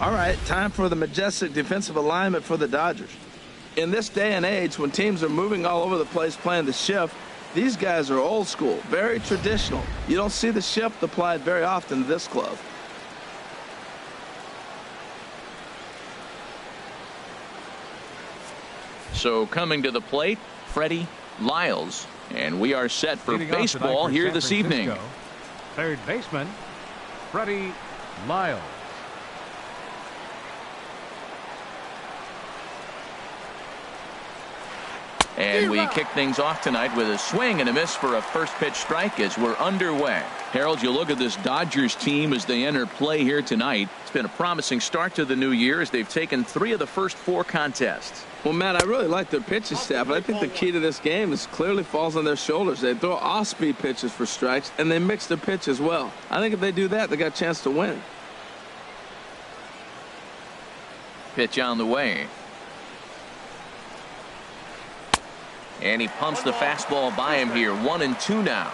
All right, time for the majestic defensive alignment for the Dodgers. In this day and age, when teams are moving all over the place playing the shift, these guys are old school, very traditional. You don't see the shift applied very often to this club. So coming to the plate, Freddie Lyles. And we are set for baseball here this evening. Third baseman, Freddie Lyles. And we kick things off tonight with a swing and a miss for a first pitch strike as we're underway. Harold, you look at this Dodgers team as they enter play here tonight. It's been a promising start to the new year as they've taken 3 of the first 4 contests. Well, Matt, I really like their pitching staff, but I think the key to this game is clearly falls on their shoulders. They throw off-speed pitches for strikes, and they mix their pitch as well. I think if they do that, they got a chance to win. Pitch on the way. And he pumps the fastball by him here. 1-2 now.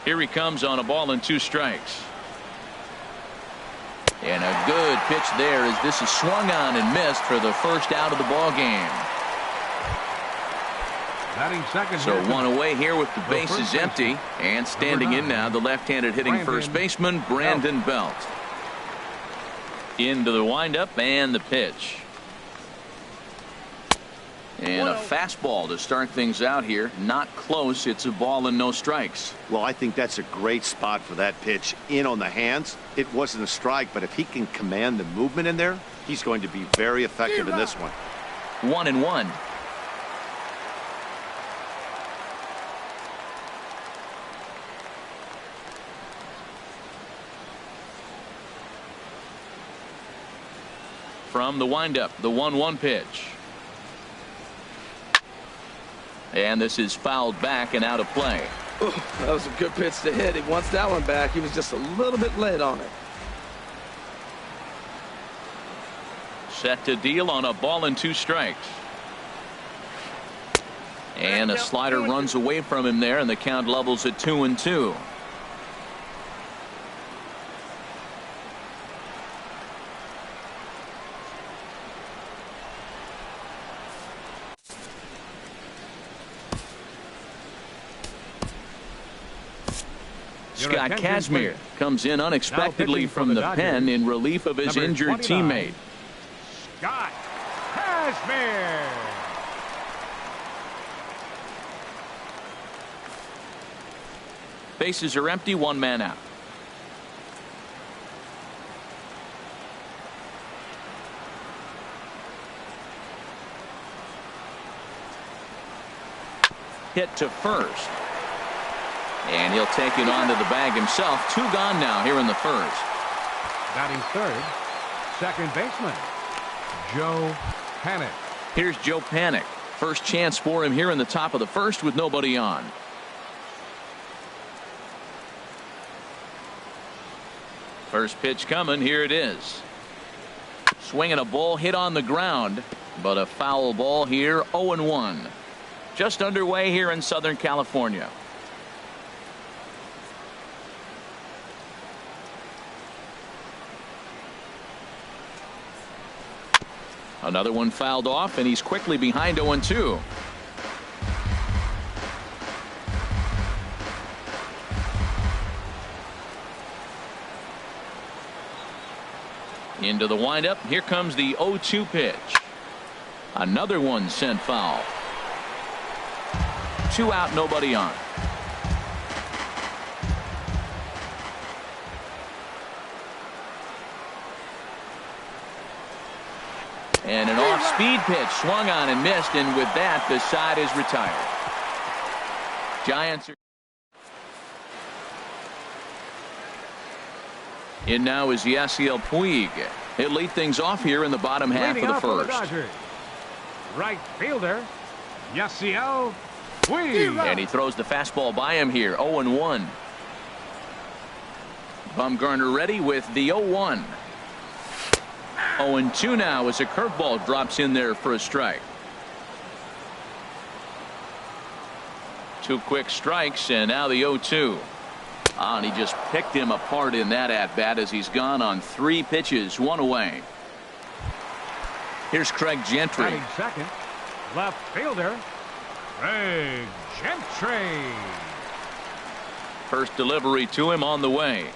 Here he comes on a ball and 2 strikes. And a good pitch there as this is swung on and missed for the first out of the ball game. So 1 away here with the bases empty. And standing in now, the left-handed hitting first baseman, Brandon Belt. Into the windup and the pitch. And a fastball to start things out here. Not close. It's a ball and no strikes. Well, I think that's a great spot for that pitch. In on the hands. It wasn't a strike, but if he can command the movement in there, he's going to be very effective in this one. 1-1. From the windup, the 1-1 pitch. And this is fouled back and out of play. Ooh, that was a good pitch to hit. He wants that one back. He was just a little bit late on it. Set to deal on a ball and 2 strikes. And a slider runs away from him there, and the count levels at 2-2. Scott Kazmir comes in unexpectedly from the pen in relief of his injured teammate. Scott Kazmir. Bases are empty, 1 man out. Hit to first. And he'll take it onto the bag himself. 2 gone now here in the first. Batting third, second baseman, Joe Panik. Here's Joe Panik. First chance for him here in the top of the first with nobody on. First pitch coming. Here it is. Swinging a ball hit on the ground, but a foul ball here. 0-1. Just underway here in Southern California. Another one fouled off, and he's quickly behind 0-2. Into the windup. Here comes the 0-2 pitch. Another one sent foul. 2 out, nobody on. And an off-speed pitch swung on and missed, and with that, the side is retired. Giants are in now is Yasiel Puig. He'll lead things off here in the bottom half of the first. Right fielder, Yasiel Puig. And he throws the fastball by him here. 0-1. Bumgarner ready with the 0-1. 0-2 now as a curveball drops in there for a strike. 2 quick strikes, and now the 0-2. And he just picked him apart in that at-bat as he's gone on 3 pitches, 1 away. Here's Craig Gentry. Batting second, left fielder, Craig Gentry. First delivery to him on the way.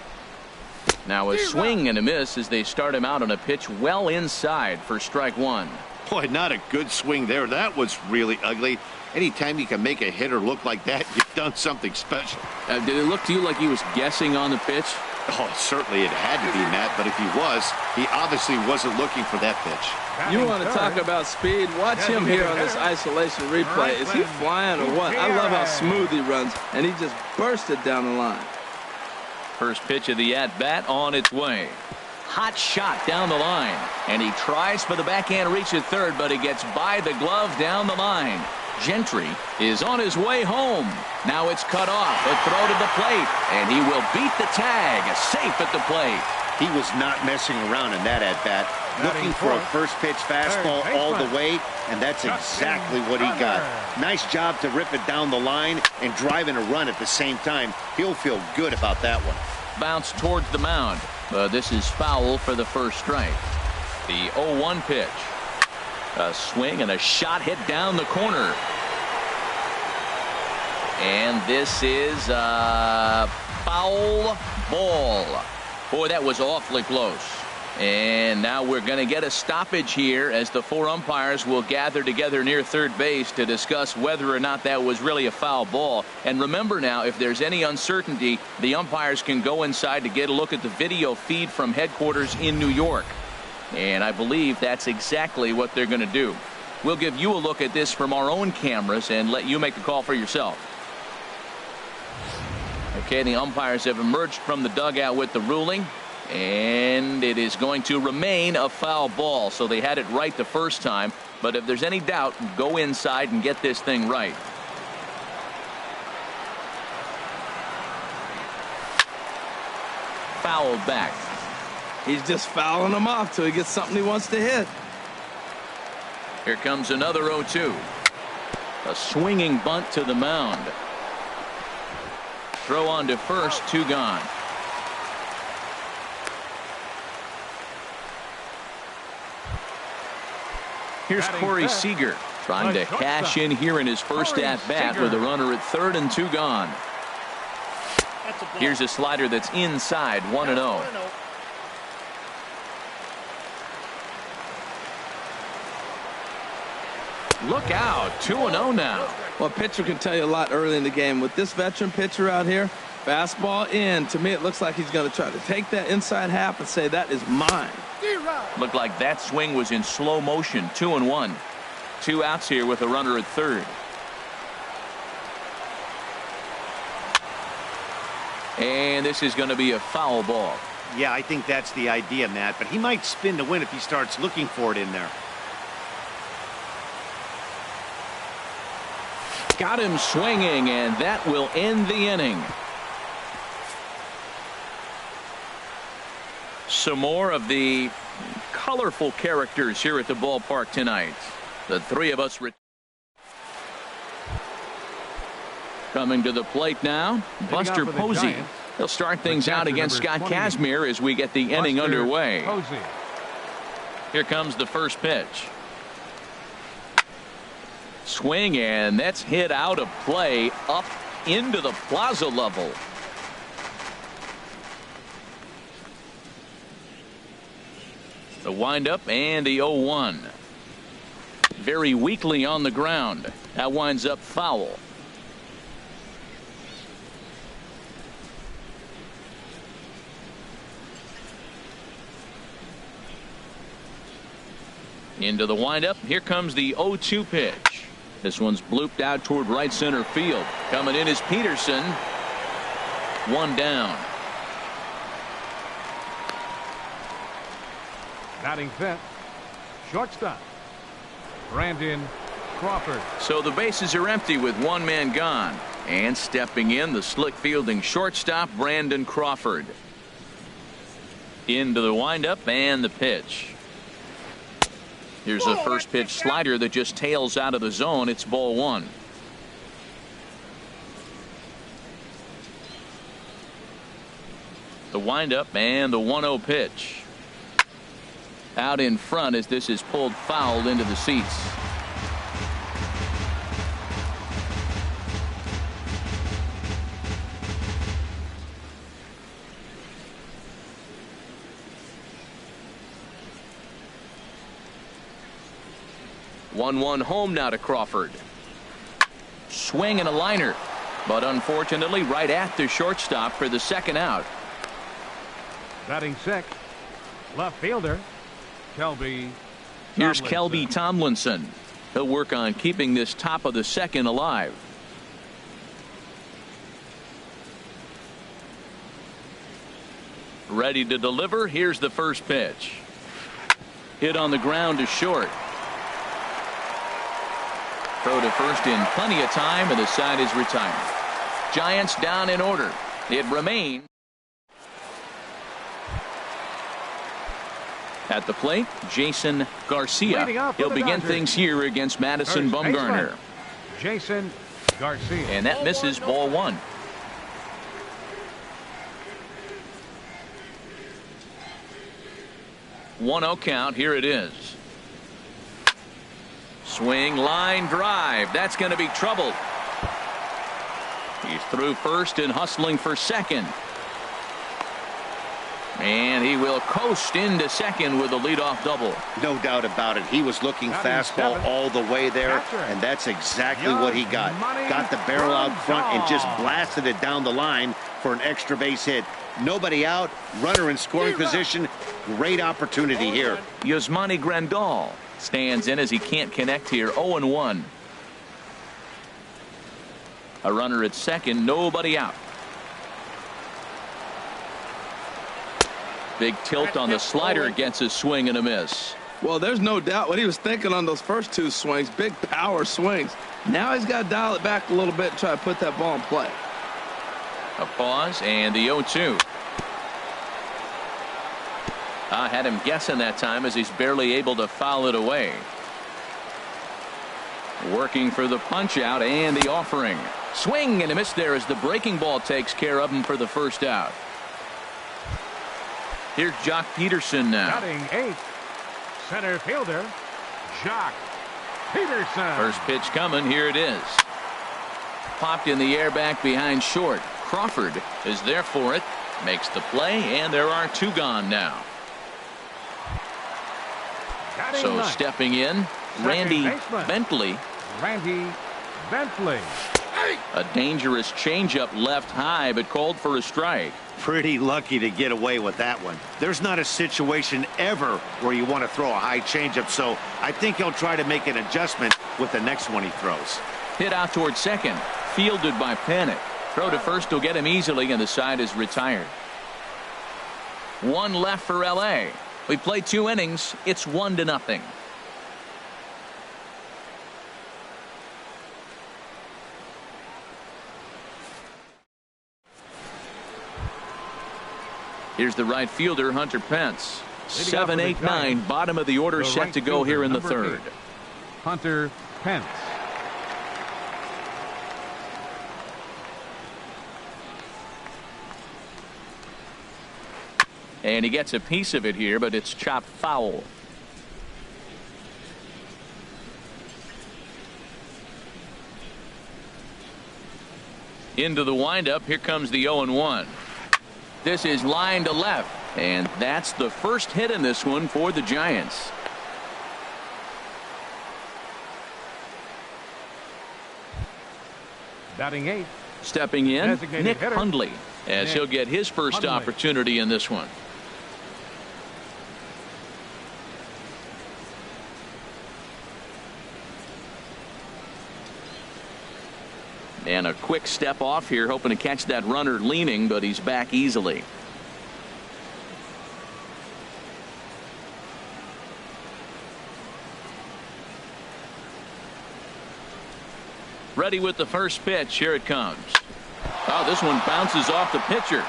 Now a swing and a miss as they start him out on a pitch well inside for strike 1. Boy, not a good swing there. That was really ugly. Anytime you can make a hitter look like that, you've done something special. Did it look to you like he was guessing on the pitch? Oh, certainly it had to be, Matt, but if he was, he obviously wasn't looking for that pitch. You want to talk about speed? Watch him here on this isolation replay. Is he flying or what? I love how smooth he runs, and he just bursted down the line. First pitch of the at-bat on its way. Hot shot down the line, and he tries for the backhand reach at third, but he gets by the glove down the line. Gentry is on his way home. Now it's cut off. A throw to the plate, and he will beat the tag. Safe at the plate. He was not messing around in that at-bat. Looking for a first pitch fastball all the way, and that's exactly what he got. Nice job to rip it down the line and driving a run at the same time. He'll feel good about that one. Bounce towards the mound. This is foul for the first strike. The 0-1 pitch. A swing and a shot hit down the corner. And this is a foul ball. Boy, that was awfully close. And now we're going to get a stoppage here as the 4 umpires will gather together near third base to discuss whether or not that was really a foul ball. And remember now, if there's any uncertainty, the umpires can go inside to get a look at the video feed from headquarters in New York. And I believe that's exactly what they're going to do. We'll give you a look at this from our own cameras and let you make a call for yourself. Okay, the umpires have emerged from the dugout with the ruling, and it is going to remain a foul ball. So they had it right the first time, but if there's any doubt, go inside and get this thing right. Fouled back. He's just fouling him off till he gets something he wants to hit. Here comes another 0-2. A swinging bunt to the mound. Throw on to first, 2 gone. Here's Corey Seager trying to cash in here in his first at-bat with a runner at third and 2 gone. Here's a slider that's inside, 1-0. Look out, 2-0 now. Well, a pitcher can tell you a lot early in the game. With this veteran pitcher out here, fastball in. To me, it looks like he's going to try to take that inside half and say, that is mine. Looked like that swing was in slow motion. 2-1. 2 outs here with a runner at third. And this is going to be a foul ball. Yeah, I think that's the idea, Matt, but he might spin to win if he starts looking for it in there. Got him swinging, and that will end the inning. Some more of the colorful characters here at the ballpark tonight. The 3 of us coming to the plate now. Buster Posey. He'll start things out against Scott Kazmir as we get the inning underway. Here comes the first pitch. Swing, and that's hit out of play up into the plaza level. The windup and the 0-1. Very weakly on the ground. That winds up foul. Into the windup. Here comes the 0-2 pitch. This one's blooped out toward right center field. Coming in is Peterson. 1 down. Batting fifth, shortstop, Brandon Crawford. So the bases are empty with 1 man gone. And stepping in, the slick fielding shortstop, Brandon Crawford. Into the windup and the pitch. Here's a first pitch slider that just tails out of the zone. It's ball 1. The windup and the 1-0 pitch. Out in front as this is pulled foul into the seats. One home now to Crawford. Swing and a liner, but unfortunately right at the shortstop for the second out. Batting sixth, left fielder Kelby. Here's Kelby Tomlinson. He'll work on keeping this top of the second alive. Ready to deliver. Here's the first pitch. Hit on the ground to short. Throw to first in plenty of time, and the side is retired. Giants down in order. It remains. At the plate, Jason Garcia. He'll begin things here against Madison Bumgarner. Jason Garcia. And that misses ball one. One 0 count. Here it is. Swing, line drive. That's going to be trouble. He's through first and hustling for second. And he will coast into second with a leadoff double. No doubt about it. He was looking fastball all the way there, and that's exactly what he got. Got the barrel out front and just blasted it down the line for an extra base hit. Nobody out, runner in scoring position. Great opportunity here. Yasmani Grandal stands in as he can't connect here. 0-1. A runner at second, nobody out. Big tilt on the slider, gets a swing and a miss. Well, there's no doubt what he was thinking on those first two swings. Big power swings. Now he's got to dial it back a little bit and try to put that ball in play. A pause and the 0-2. I had him guessing that time as he's barely able to foul it away. Working for the punch out and the offering. Swing and a miss there as the breaking ball takes care of him for the first out. Here's Jock Peterson now. Batting eighth, center fielder Jock Peterson. First pitch coming. Here it is. Popped in the air back behind short. Crawford is there for it. Makes the play, and there are two gone now. Batting so ninth, stepping in, Randy Bentley. Randy Bentley. A dangerous changeup left high, but called for a strike. Pretty lucky to get away with that one. There's not a situation ever where you want to throw a high changeup, so I think he'll try to make an adjustment with the next one he throws. Hit out towards second, fielded by Panik. Throw to first will get him easily, and the side is retired. One left for LA. We play 2 innings. It's 1-0. Here's the right fielder, Hunter Pence. 7, 8, 9, bottom of the order, set to go here in the third. Hunter Pence. And he gets a piece of it here, but it's chopped foul. Into the windup. Here comes the 0-1. This is line to left, and that's the first hit in this one for the Giants. Batting eighth. Stepping in, Designated Nick hitter, Hundley, as he'll get his first Hundley. opportunity in this one. And a quick step off here, hoping to catch that runner leaning, but he's back easily. Ready with the first pitch. Here it comes. Oh, this one bounces off the pitcher.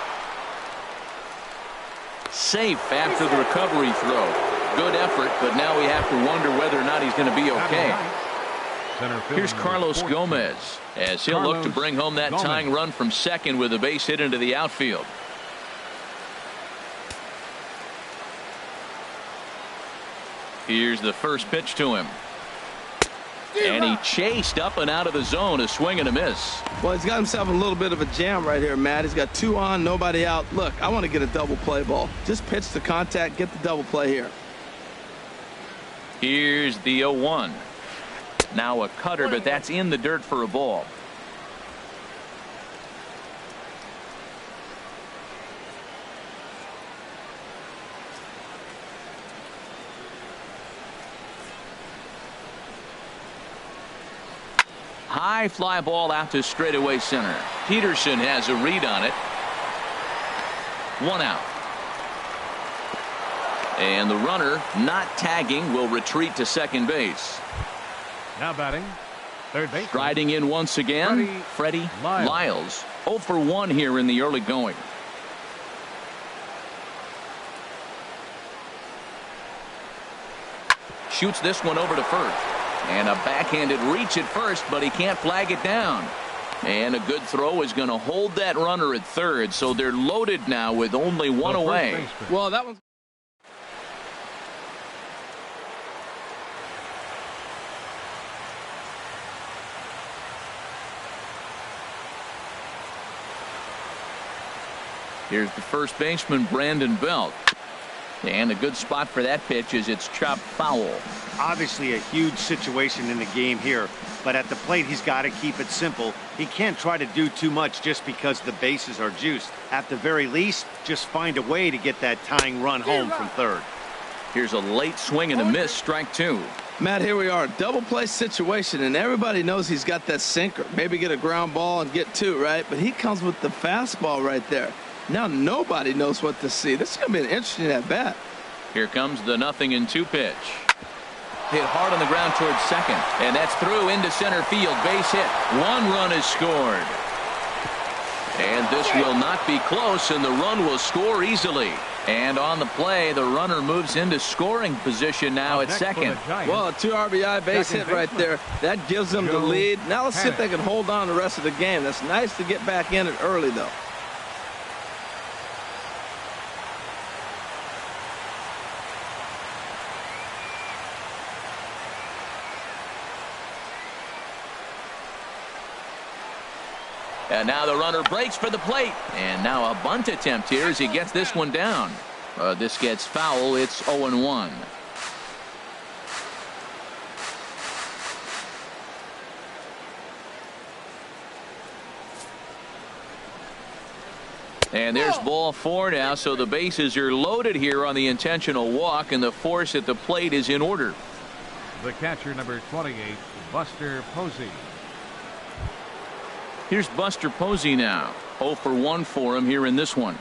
Safe after the recovery throw. Good effort, but now we have to wonder whether or not he's going to be okay. Here's Carlos Gomez as he'll look to bring home that tying run from second with a base hit into the outfield. Here's the first pitch to him. And he chased up and out of the zone. A swing and a miss. Well, he's got himself a little bit of a jam right here, Matt. He's got 2 on, nobody out. Look, I want to get a double play ball. Just pitch the contact, get the double play here. Here's the 0-1. Now a cutter, but that's in the dirt for a ball. High fly ball out to straightaway center. Peterson has a read on it. 1 out. And the runner, not tagging, will retreat to second base. Now batting, third base. Striding in once again, Freddie Lyles. 0 for 1 here in the early going. Shoots this one over to first. And a backhanded reach at first, but he can't flag it down. And a good throw is going to hold that runner at third, so they're loaded now with only 1 away. Well, that one's... Here's the first baseman, Brandon Belt. And a good spot for that pitch is it's chopped foul. Obviously a huge situation in the game here, but at the plate he's got to keep it simple. He can't try to do too much just because the bases are juiced. At the very least, just find a way to get that tying run home from third. Here's a late swing and a miss, strike 2. Matt, here we are, double play situation, and everybody knows he's got that sinker. Maybe get a ground ball and get 2, right? But he comes with the fastball right there. Now nobody knows what to see. This is going to be an interesting at bat. Here comes the 0-2 pitch. Hit hard on the ground towards second, and that's through into center field. Base hit. 1 run is scored. And this will not be close, and the run will score easily. And on the play, the runner moves into scoring position now at second. Well, a 2 RBI base hit right there. That gives them the lead. Now let's see if they can hold on the rest of the game. That's nice to get back in it early, though. And now the runner breaks for the plate. And now a bunt attempt here as he gets this one down. This gets foul. It's 0-1. And there's ball 4 now, so the bases are loaded here on the intentional walk, and the force at the plate is in order. The catcher, number 28, Buster Posey. Here's Buster Posey now. 0 for 1 for him here in this one.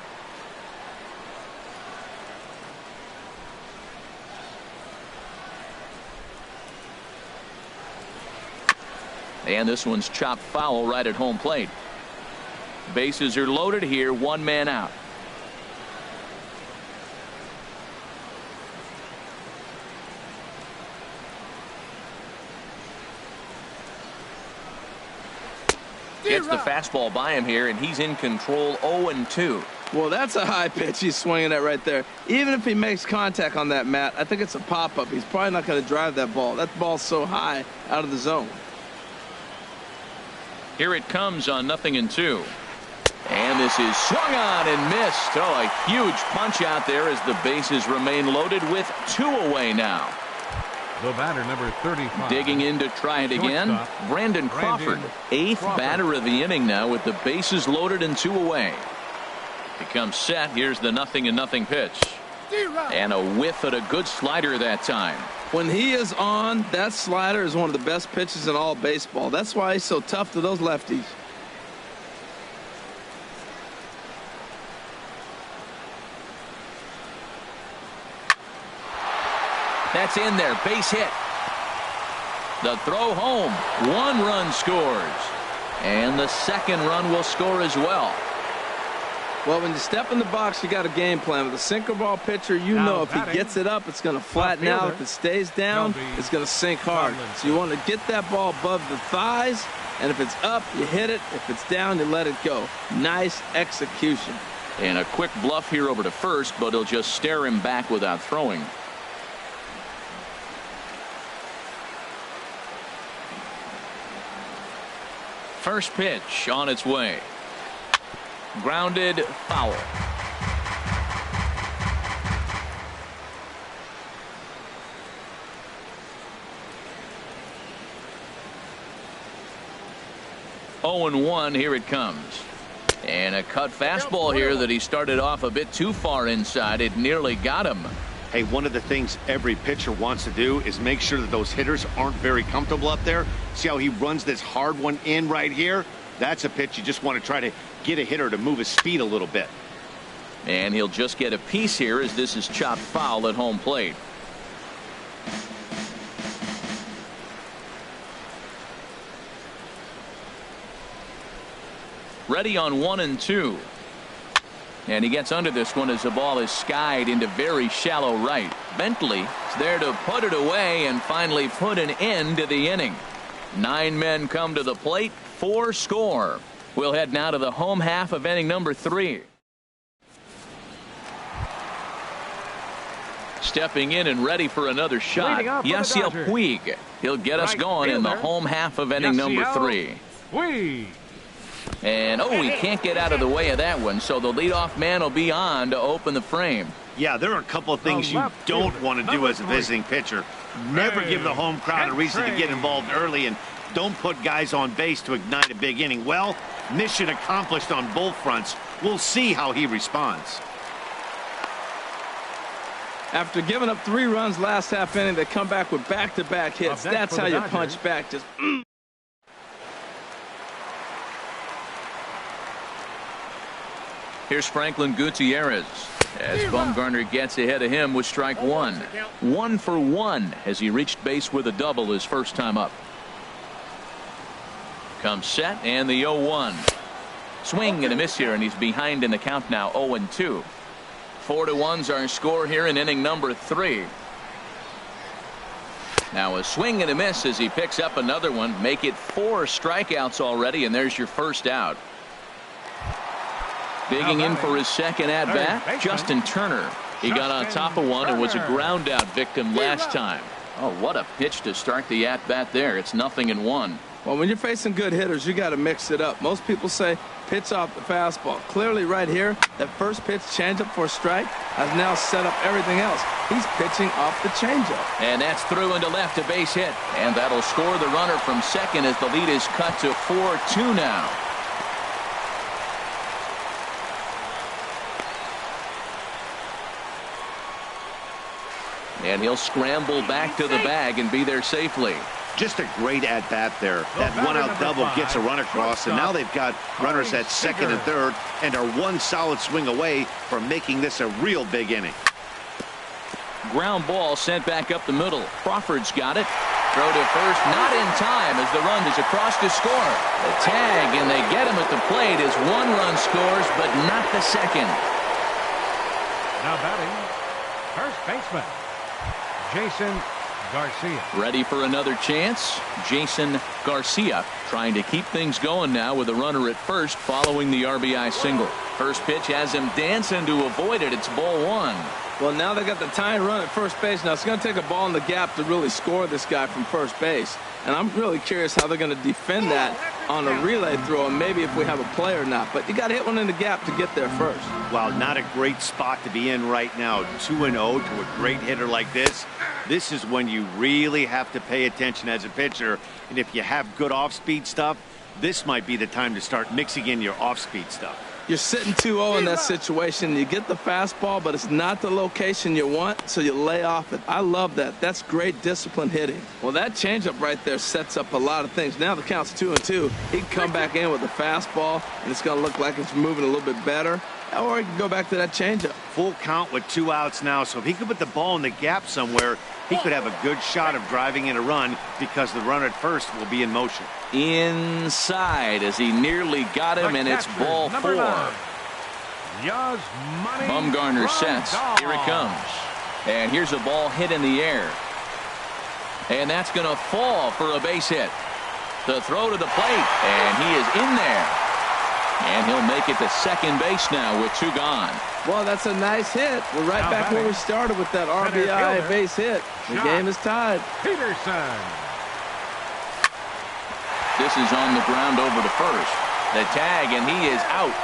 And this one's chopped foul right at home plate. Bases are loaded here, 1 man out. Gets the fastball by him here, and he's in control. 0-2. Well, that's a high pitch he's swinging at right there. Even if he makes contact on that, Matt, I think it's a pop-up. He's probably not going to drive that ball. That ball's so high out of the zone. Here it comes on 0-2. And this is swung on and missed. Oh, a huge punch out there as the bases remain loaded with 2 away now. The batter, number 35. Digging in to try it again. Brandon Crawford, 8th batter of the inning now with the bases loaded and 2 away. He comes set. Here's the 0-0 pitch. And a whiff at a good slider that time. When he is on, that slider is one of the best pitches in all baseball. That's why he's so tough to those lefties. That's in there. Base hit. The throw home. 1 run scores. And the second run will score as well. Well, when you step in the box, you got a game plan. With a sinker ball pitcher, you know if he gets it up, it's going to flatten out. If it stays down, it's going to sink hard. So you want to get that ball above the thighs, and if it's up, you hit it. If it's down, you let it go. Nice execution. And a quick bluff here over to first, but he'll just stare him back without throwing. First pitch on its way. Grounded, foul. Oh and 1, here it comes. And a cut fastball here that he started off a bit too far inside. It nearly got him. Hey, one of the things every pitcher wants to do is make sure that those hitters aren't very comfortable up there. See how he runs this hard one in right here? That's a pitch you just want to try to get a hitter to move his speed a little bit. And he'll just get a piece here as this is chopped foul at home plate. Ready on 1 and 2. And he gets under this one as the ball is skied into very shallow right. Bentley is there to put it away and finally put an end to the inning. 9 men come to the plate, 4 score. We'll head now to the home half of inning number 3. Stepping in and ready for another shot, Yasiel Puig. He'll get us going in the home half of inning number 3. Puig. And he can't get out of the way of that one, so the leadoff man will be on to open the frame. Yeah, there are a couple of things you don't want to do as a visiting pitcher. Never give the home crowd a reason to get involved early, and don't put guys on base to ignite a big inning. Well, mission accomplished on both fronts. We'll see how he responds. After giving up 3 runs last half inning, they come back with back-to-back hits. That's how you punch back. Just Here's Franklin Gutierrez as Bumgarner gets ahead of him with strike 1. 1 for 1 as he reached base with a double his first time up. Comes set and the 0-1. Swing and a miss here, and he's behind in the count now, 0-2. 4-1's our score here in inning number 3. Now a swing and a miss as he picks up another one. Make it 4 strikeouts already, and there's your first out. Digging in for his second at-bat, Justin Turner. He got on top of one and was a ground-out victim last time. Oh, what a pitch to start the at-bat there. It's 0-1. Well, when you're facing good hitters, you got to mix it up. Most people say pitch off the fastball. Clearly right here, that first pitch changeup for a strike has now set up everything else. He's pitching off the changeup. And that's through into left, a base hit. And that'll score the runner from second as the lead is cut to 4-2 now. And he'll scramble back to the bag and be there safely. Just a great at-bat there. That one-out double gets a run across, and now they've got runners at second and third and are one solid swing away from making this a real big inning. Ground ball sent back up the middle. Crawford's got it. Throw to first, not in time as the run is across to score. The tag, and they get him at the plate as 1 run scores, but not the second. Now batting, first baseman, Jason Garcia. Ready for another chance. Jason Garcia trying to keep things going now with a runner at first following the RBI single. First pitch has him dancing to avoid it. It's ball 1. Well, now they got the tying run at first base. Now it's going to take a ball in the gap to really score this guy from first base. And I'm really curious how they're going to defend that on a relay throw, and maybe if we have a play or not. But you got to hit one in the gap to get there first. Well, not a great spot to be in right now. 2-0 to a great hitter like this. This is when you really have to pay attention as a pitcher. And if you have good off-speed stuff, this might be the time to start mixing in your off-speed stuff. You're sitting 2-0 in that situation. You get the fastball, but it's not the location you want, so you lay off it. I love that. That's great disciplined hitting. Well, that changeup right there sets up a lot of things. Now the count's 2-2. He can come back in with the fastball, and it's going to look like it's moving a little bit better. Or he can go back to that changeup. Full count with 2 outs now, so if he could put the ball in the gap somewhere, he could have a good shot of driving in a run because the runner at first will be in motion. Inside as he nearly got him, and it's ball 4. Bumgarner sets. Here it comes. And here's a ball hit in the air. And that's going to fall for a base hit. The throw to the plate, and he is in there. And he'll make it to second base now with 2 gone. Well, that's a nice hit. We're right back where we started with that RBI base hit. The game is tied. Peterson. This is on the ground over to first. The tag, and he is out.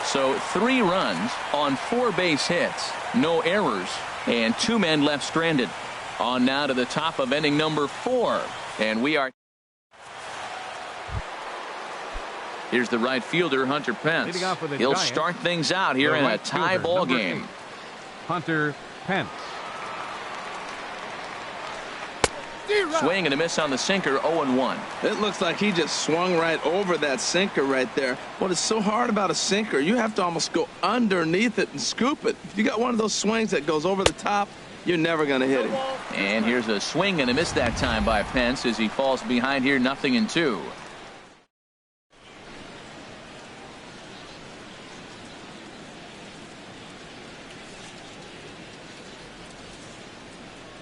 So 3 runs on 4 base hits, no errors, and 2 men left stranded. On now to the top of inning number 4. And we are. Here's the right fielder, Hunter Pence. He'll Giants, start things out here in a tie ball game. 8, Hunter Pence. Swing and a miss on the sinker, 0-1. It looks like he just swung right over that sinker right there. What is so hard about a sinker, you have to almost go underneath it and scoop it. If you got one of those swings that goes over the top, you're never going to hit him. And here's a swing and a miss that time by Pence as he falls behind here, 0-2.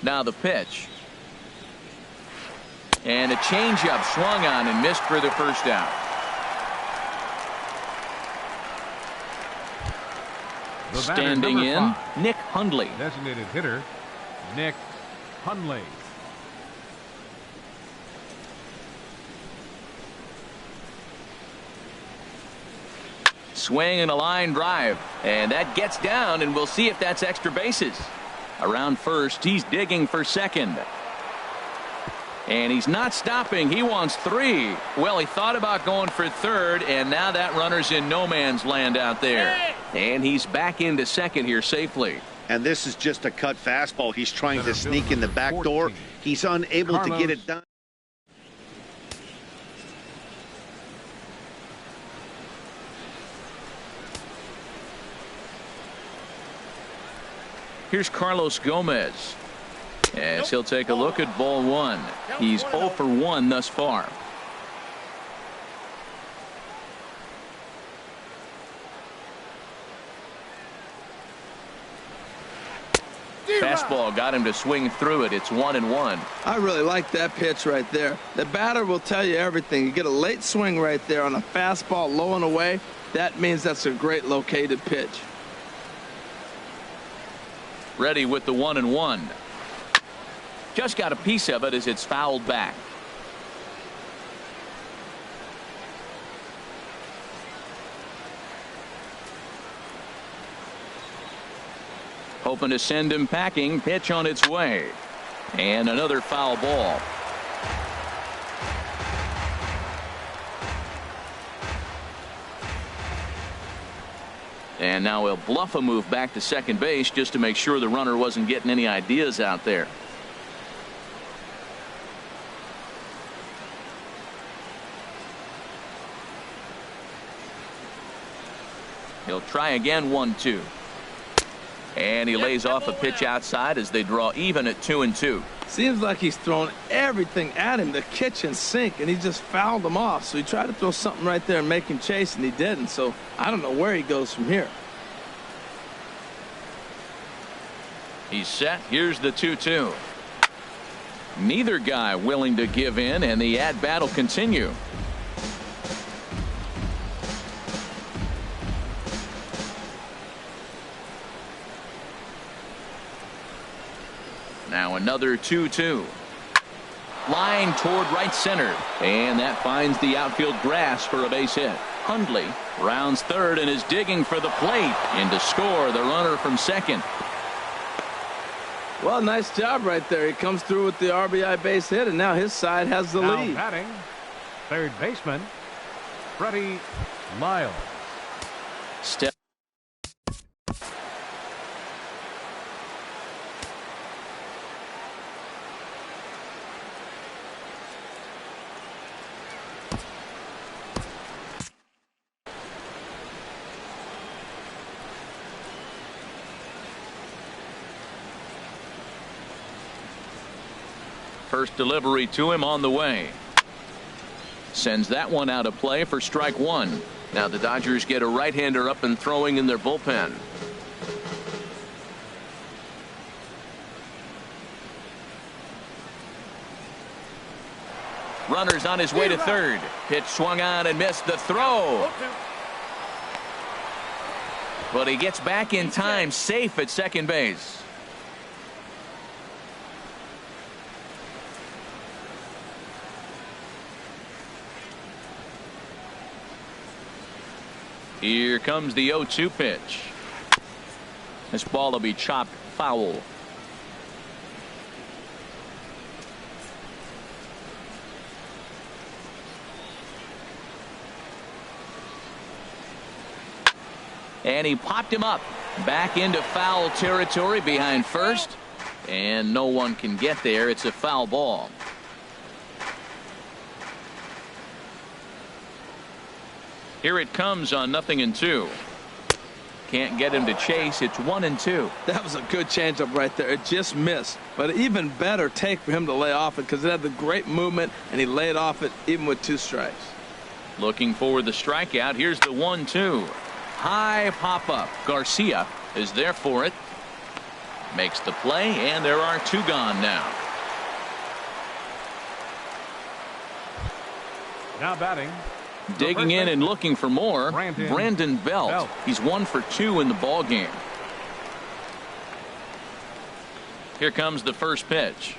Now the pitch. And a changeup swung on and missed for the first out. Standing in, 5, Nick Hundley. Designated hitter, Nick Hundley. Swing and a line drive. And that gets down, and we'll see if that's extra bases. Around first, he's digging for second. And he's not stopping. He wants 3. Well, he thought about going for third, and now that runner's in no man's land out there. And he's back into second here safely. And this is just a cut fastball. He's trying to sneak in the back door. He's unable to get it done. Here's Carlos Gomez. As he'll take a look at ball 1. He's 0 for 1 thus far. Fastball got him to swing through it. It's 1-1. I really like that pitch right there. The batter will tell you everything. You get a late swing right there on a fastball low and away. That means that's a great located pitch. Ready with the 1-1. Just got a piece of it as it's fouled back. Hoping to send him packing. Pitch on its way. And another foul ball. And now he'll bluff a move back to second base just to make sure the runner wasn't getting any ideas out there. He'll try again, 1-2. And he lays off a pitch outside as they draw even at 2-2. Seems like he's thrown everything at him, the kitchen sink, and he just fouled him off. So he tried to throw something right there and make him chase, and he didn't. So I don't know where he goes from here. He's set. Here's the 2-2. Neither guy willing to give in, and the at-bat will continue. Now another 2-2. Line toward right center. And that finds the outfield grass for a base hit. Hundley rounds third and is digging for the plate. And to score the runner from second. Well, nice job right there. He comes through with the RBI base hit, and now his side has the Now lead. batting, third baseman, Freddie Lyles. Step. First delivery to him on the way. Sends that one out of play for strike 1. Now the Dodgers get a right-hander up and throwing in their bullpen. Runner's on his way to third. Pitch swung on and missed the throw. But he gets back in time, safe at second base. Here comes the 0-2 pitch. This ball will be chopped foul. And he popped him up back into foul territory behind first, and no one can get there. It's a foul ball. Here it comes on 0-2. Can't get him to chase. It's 1-2. That was a good changeup right there. It just missed. But an even better take for him to lay off it because it had the great movement, and he laid off it even with 2 strikes. Looking for the strikeout. Here's the 1-2. High pop up. Garcia is there for it. Makes the play, and there are 2 gone now. Now batting. Digging in and looking for more. Brandon Belt. He's 1 for 2 in the ball game. Here comes the first pitch.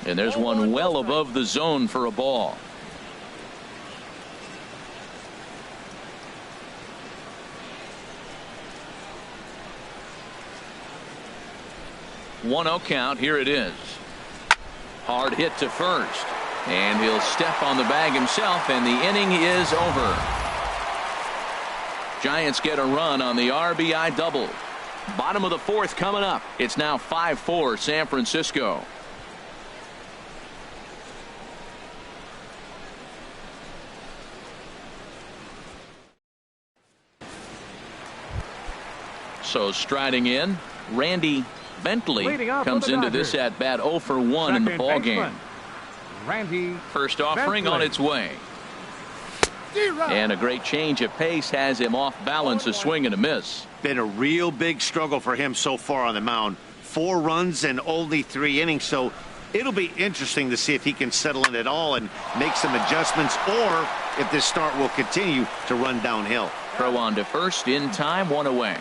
And there's one well above the zone for a ball. One 0 count. Here it is. Hard hit to first. And he'll step on the bag himself, and the inning is over. Giants get a run on the RBI double. Bottom of the 4th coming up. It's now 5-4 San Francisco. So striding in, Randy Bentley comes into this at bat 0 for 1 in the ball game. Randy First offering on its way. And a great change of pace has him off balance, a swing and a miss. Been a real big struggle for him so far on the mound. 4 runs and only 3 innings, so it'll be interesting to see if he can settle in at all and make some adjustments, or if this start will continue to run downhill. Throw on to first in time, 1 away.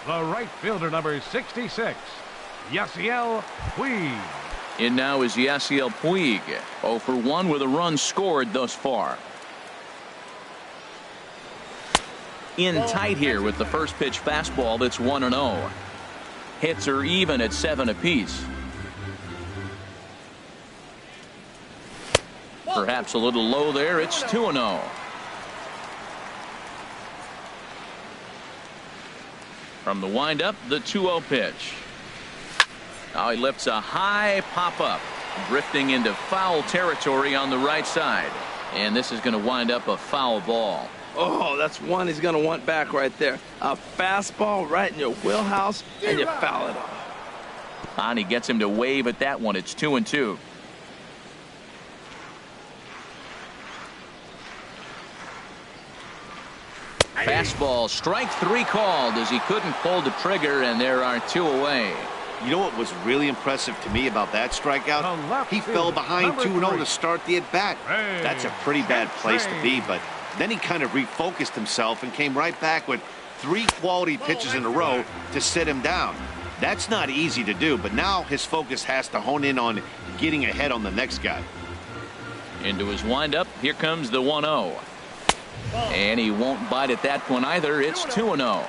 The right fielder, number 66, Yasiel Puig. In now is Yasiel Puig, 0 for 1 with a run scored thus far. In tight here with the first pitch fastball that's 1-0. Hits are even at 7 apiece. Perhaps a little low there. It's 2-0. From the windup, the 2-0 pitch. Now he lifts a high pop-up, drifting into foul territory on the right side. And this is going to wind up a foul ball. Oh, that's one he's going to want back right there. A fastball right in your wheelhouse, and you foul it off. And he gets him to wave at that one. It's 2-2. Fastball, strike 3 called as he couldn't pull the trigger, and there are 2 away. You know what was really impressive to me about that strikeout? He fell behind 2-0 to start the at-bat. That's a pretty bad place to be, but then he kind of refocused himself and came right back with 3 quality pitches in a row to sit him down. That's not easy to do, but now his focus has to hone in on getting ahead on the next guy. Into his windup, here comes the 1-0. And he won't bite at that one either. It's 2-0.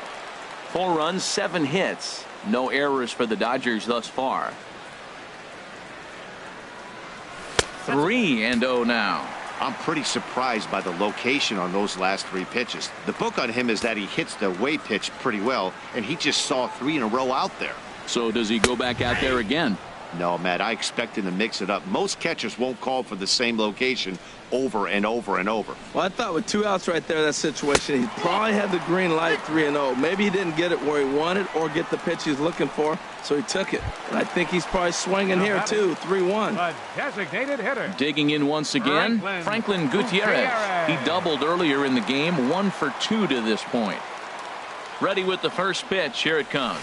4 runs, 7 hits. No errors for the Dodgers thus far. 3-0 now. I'm pretty surprised by the location on those last 3 pitches. The book on him is that he hits the away pitch pretty well, and he just saw 3 in a row out there. So does he go back out there again? No, Matt, I expect him to mix it up. Most catchers won't call for the same location over and over and over. Well, I thought with 2 outs right there, that situation, he probably had the green light 3-0. Maybe he didn't get it where he wanted or get the pitch he's looking for, so he took it. And I think he's probably swinging here, too, 3-1. A designated hitter. Digging in once again, Franklin Gutierrez. He doubled earlier in the game, 1 for 2 to this point. Ready with the first pitch. Here it comes.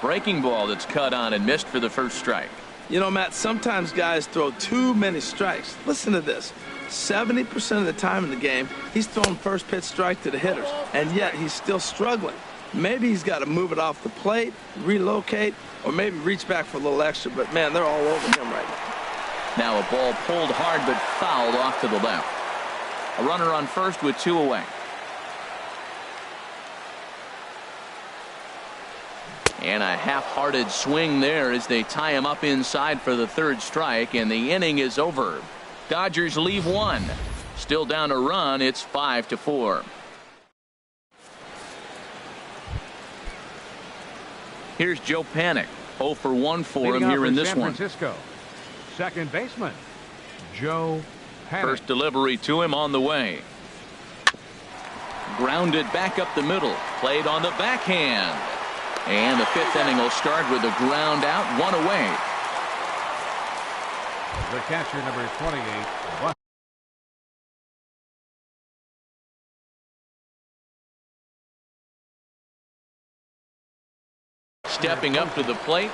Breaking ball that's cut on and missed for the first strike. You know, Matt, sometimes guys throw too many strikes. Listen to this. 70% of the time in the game, he's throwing first pitch strike to the hitters, and yet he's still struggling. Maybe he's got to move it off the plate, relocate, or maybe reach back for a little extra. But, man, they're all over him right now. Now a ball pulled hard but fouled off to the left. A runner on first with 2 away. And a half-hearted swing there as they tie him up inside for the 3rd strike, and the inning is over. Dodgers leave 1. Still down a run. It's 5-4. Here's Joe Panik. 0 for 1 for him here in this one. San Francisco, second baseman Joe Panik. First delivery to him on the way. Grounded back up the middle. Played on the backhand. And the 5th inning will start with a ground out, 1 away. The catcher, number 28. Stepping up to the plate.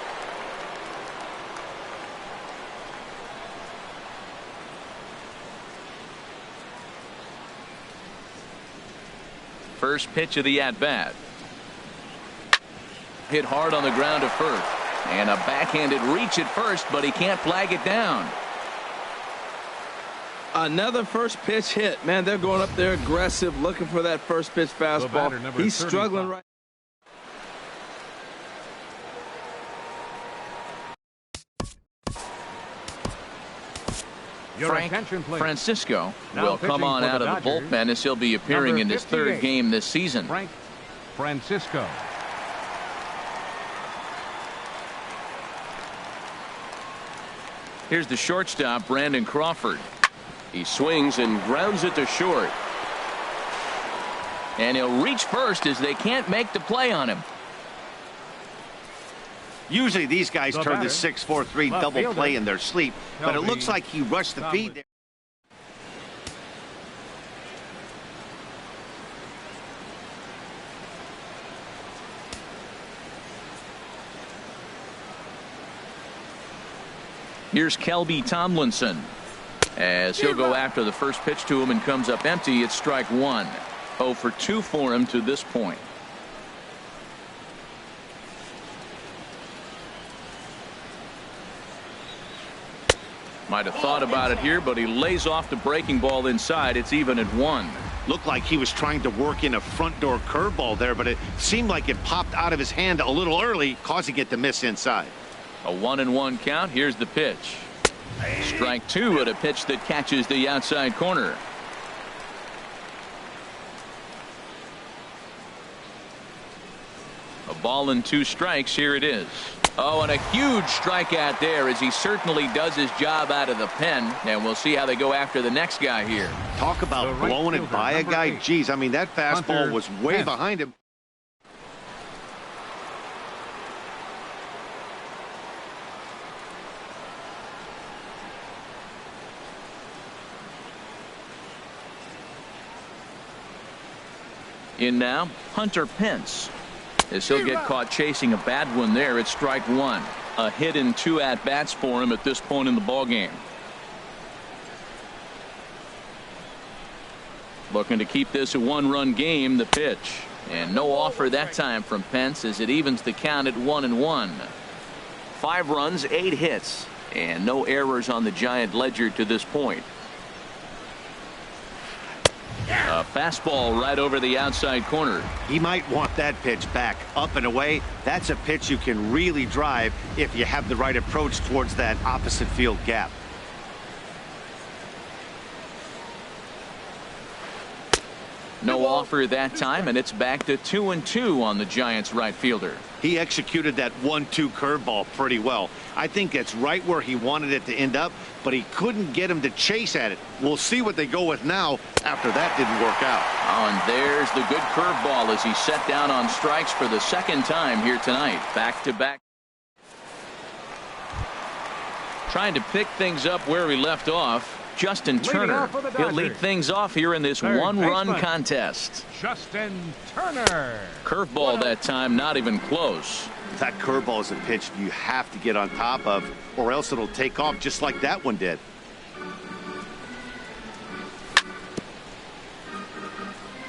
First pitch of the at-bat. Hit hard on the ground to first. And a backhanded reach at first, but he can't flag it down. Another first pitch hit. Man, they're going up there aggressive, looking for that first pitch fastball. He's struggling right. Francisco will come on out of the bullpen as he'll be appearing in his 3rd game this season. Frank Francisco. Here's the shortstop, Brandon Crawford. He swings and grounds it to short. And he'll reach first as they can't make the play on him. Usually these guys turn the 6-4-3 double play in their sleep, but it looks like he rushed the feed there. Here's Kelby Tomlinson as he'll go after the first pitch to him and comes up empty. It's strike 1. 0 for 2 for him to this point. Might have thought about it here, but he lays off the breaking ball inside. It's even at 1. Looked like he was trying to work in a front door curveball there, but it seemed like it popped out of his hand a little early, causing it to miss inside. A 1-1 count. Here's the pitch. Strike 2 at a pitch that catches the outside corner. A ball and 2 strikes. Here it is. Oh, and a huge strikeout there as he certainly does his job out of the pen. And we'll see how they go after the next guy here. Talk about blowing it by a guy. Geez, I mean, that fastball was way behind him. In now, Hunter Pence. As he'll get caught chasing a bad one there. It's strike 1. A hit in 2 at-bats for him at this point in the ballgame. Looking to keep this a 1-run game. The pitch. And no offer that time from Pence as it evens the count at 1-1. 5 runs, 8 hits. And no errors on the Giant ledger to this point. A fastball right over the outside corner. He might want that pitch back up and away. That's a pitch you can really drive if you have the right approach towards that opposite field gap. No offer that time, and it's back to 2-2 on the Giants right fielder. He executed that 1-2 curveball pretty well. I think that's right where he wanted it to end up, but he couldn't get him to chase at it. We'll see what they go with now after that didn't work out. Oh, and there's the good curveball as he set down on strikes for the 2nd time here tonight. Back to back. Trying to pick things up where we left off. Justin Turner. He'll lead things off here in this 1-run contest. Justin Turner. Curveball that time, not even close. That curveball is a pitch you have to get on top of, or else it'll take off just like that one did.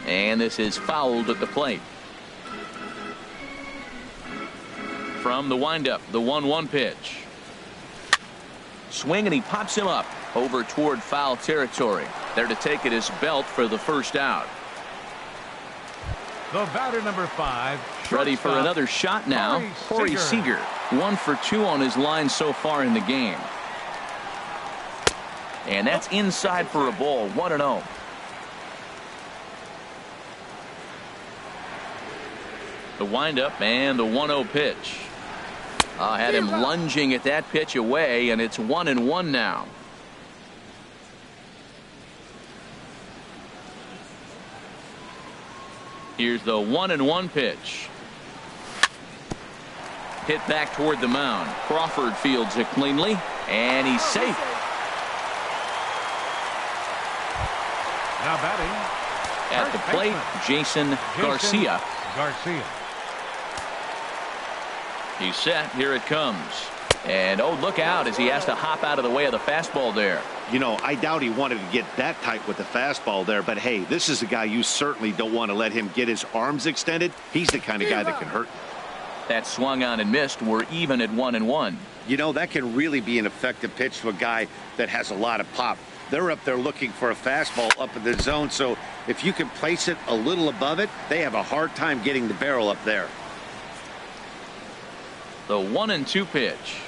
And this is fouled at the plate. From the windup, the 1-1 pitch. Swing, and he pops him up. over toward foul territory. There to take it is Belt for the first out. The batter, number 5. Ready for another shot now. Corey Seager. 1 for 2 on his line so far in the game. And that's inside for a ball. 1-0. The windup and the 1-0 pitch. Had him lunging at that pitch away, and it's 1-1 now. Here's the 1-1 pitch. Hit back toward the mound. Crawford fields it cleanly, and he's safe. Now batting at the plate, Jason Garcia. He's set. Here it comes. And oh, look out as he has to hop out of the way of the fastball there. You know, I doubt he wanted to get that tight with the fastball there, but hey, this is a guy you certainly don't want to let him get his arms extended. He's the kind of guy that can hurt. That swung on and missed. We're even at 1-1. You know, that can really be an effective pitch to a guy that has a lot of pop. They're up there looking for a fastball up in the zone, so if you can place it a little above it, they have a hard time getting the barrel up there. The 1-2 pitch.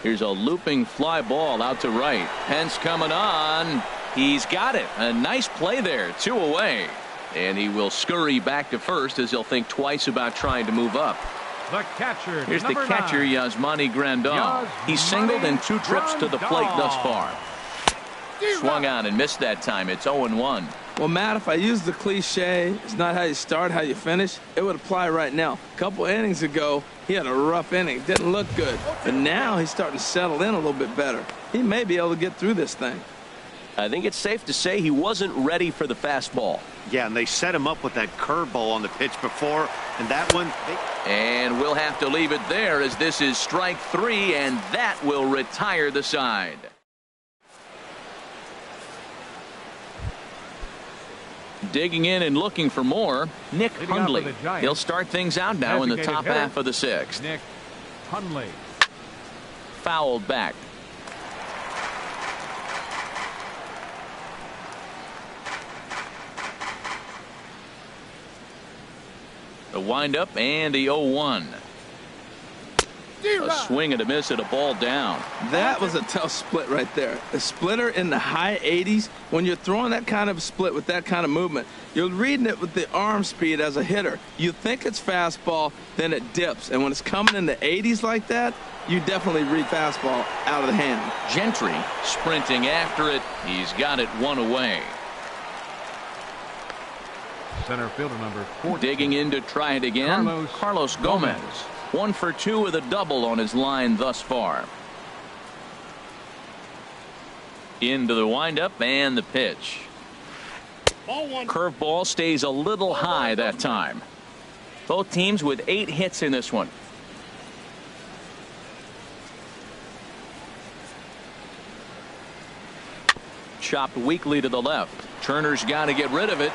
Here's a looping fly ball out to right. Pence coming on. He's got it. A nice play there. 2 away. And he will scurry back to first as he'll think twice about trying to move up. The catcher. Here's the catcher, Yasmani Grandal. He's singled in 2 trips to the plate thus far. Swung on and missed that time. It's 0-1. Well, Matt, if I use the cliche, it's not how you start, how you finish, it would apply right now. A couple innings ago, he had a rough inning. Didn't look good. But now he's starting to settle in a little bit better. He may be able to get through this thing. I think it's safe to say he wasn't ready for the fastball. Yeah, and they set him up with that curveball on the pitch before, and that one. And we'll have to leave it there as this is strike 3, and that will retire the side. Digging in and looking for more, Nick Hundley. He'll start things out now in the top half of the 6th. Nick Hundley. Fouled back. The windup and the 0-1. A swing and a miss at a ball down. That was a tough split right there. A splitter in the high 80s. When you're throwing that kind of split with that kind of movement, you're reading it with the arm speed as a hitter. You think it's fastball, then it dips. And when it's coming in the 80s like that, you definitely read fastball out of the hand. Gentry sprinting after it. He's got it 1 away. Center fielder number 4. Digging in to try it again. Carlos Gomez. 1 for 2 with a double on his line thus far. Into the windup and the pitch. Curveball stays a little high that time. Both teams with 8 hits in this one. Chopped weakly to the left. Turner's got to get rid of it.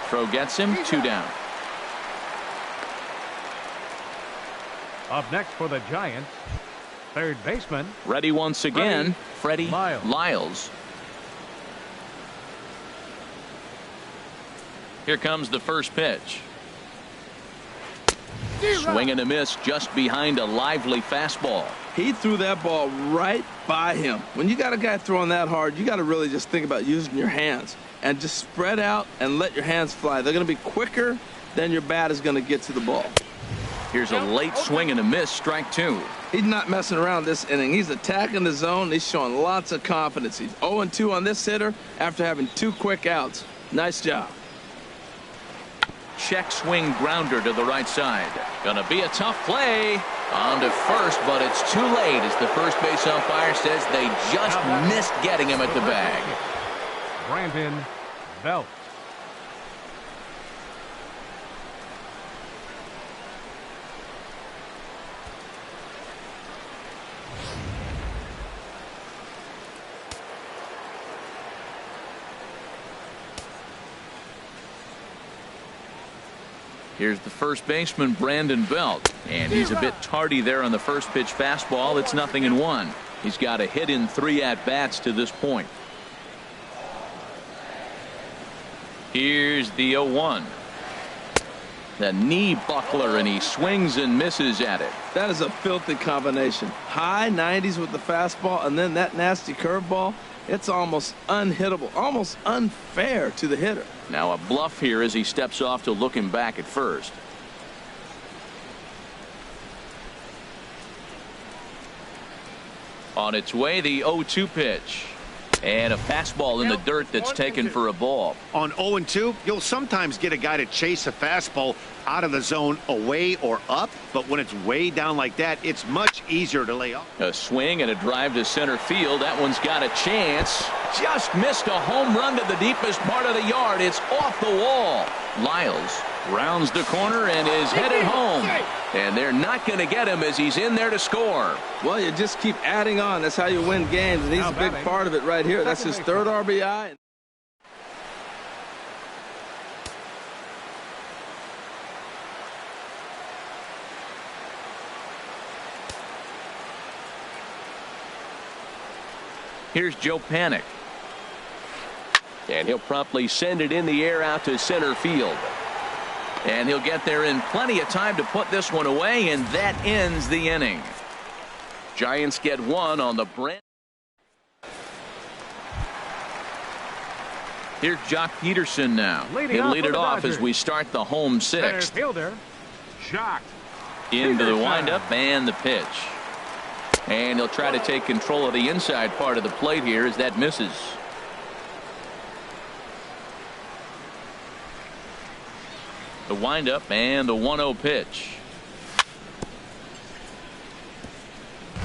Throw gets him. 2 down. Up next for the Giants, third baseman. Ready once again, Freddie Lyles. Here comes the first pitch. Swing and a miss just behind a lively fastball. He threw that ball right by him. When you got a guy throwing that hard, you got to really just think about using your hands and just spread out and let your hands fly. They're going to be quicker than your bat is going to get to the ball. Here's a late swing and a miss, strike 2. He's not messing around this inning. He's attacking the zone. He's showing lots of confidence. He's 0-2 on this hitter after having 2 quick outs. Nice job. Check swing grounder to the right side. Gonna be a tough play. On to first, but it's too late as the first base umpire says they just missed getting him at the bag. Brandon Belt. Here's the first baseman, Brandon Belt, and he's a bit tardy there on the first pitch fastball. It's 0-1. He's got a hit in 3 at-bats to this point. Here's the 0-1. The knee buckler, and he swings and misses at it. That is a filthy combination. High 90s with the fastball, and then that nasty curveball. It's almost unhittable, almost unfair to the hitter. Now a bluff here as he steps off to look him back at first. On its way, the 0-2 pitch. And a fastball in the dirt that's taken for a ball. On 0-2, you'll sometimes get a guy to chase a fastball out of the zone away or up, but when it's way down like that, it's much easier to lay off. A swing and a drive to center field. That one's got a chance. Just missed a home run to the deepest part of the yard. It's off the wall. Lyles rounds the corner and is headed home. And they're not going to get him as he's in there to score. Well, you just keep adding on. That's how you win games, and he's a big part of it right here. That's his 3rd RBI. Here's Joe Panik. And he'll promptly send it in the air out to center field. And he'll get there in plenty of time to put this one away, and that ends the inning. Giants get 1 on the brand. Here's Jock Peterson now. He'll lead it off as we start the home 6th. Fielder, Jock Into the windup and the pitch. And he'll try to take control of the inside part of the plate here as that misses. The windup and the 1-0 pitch.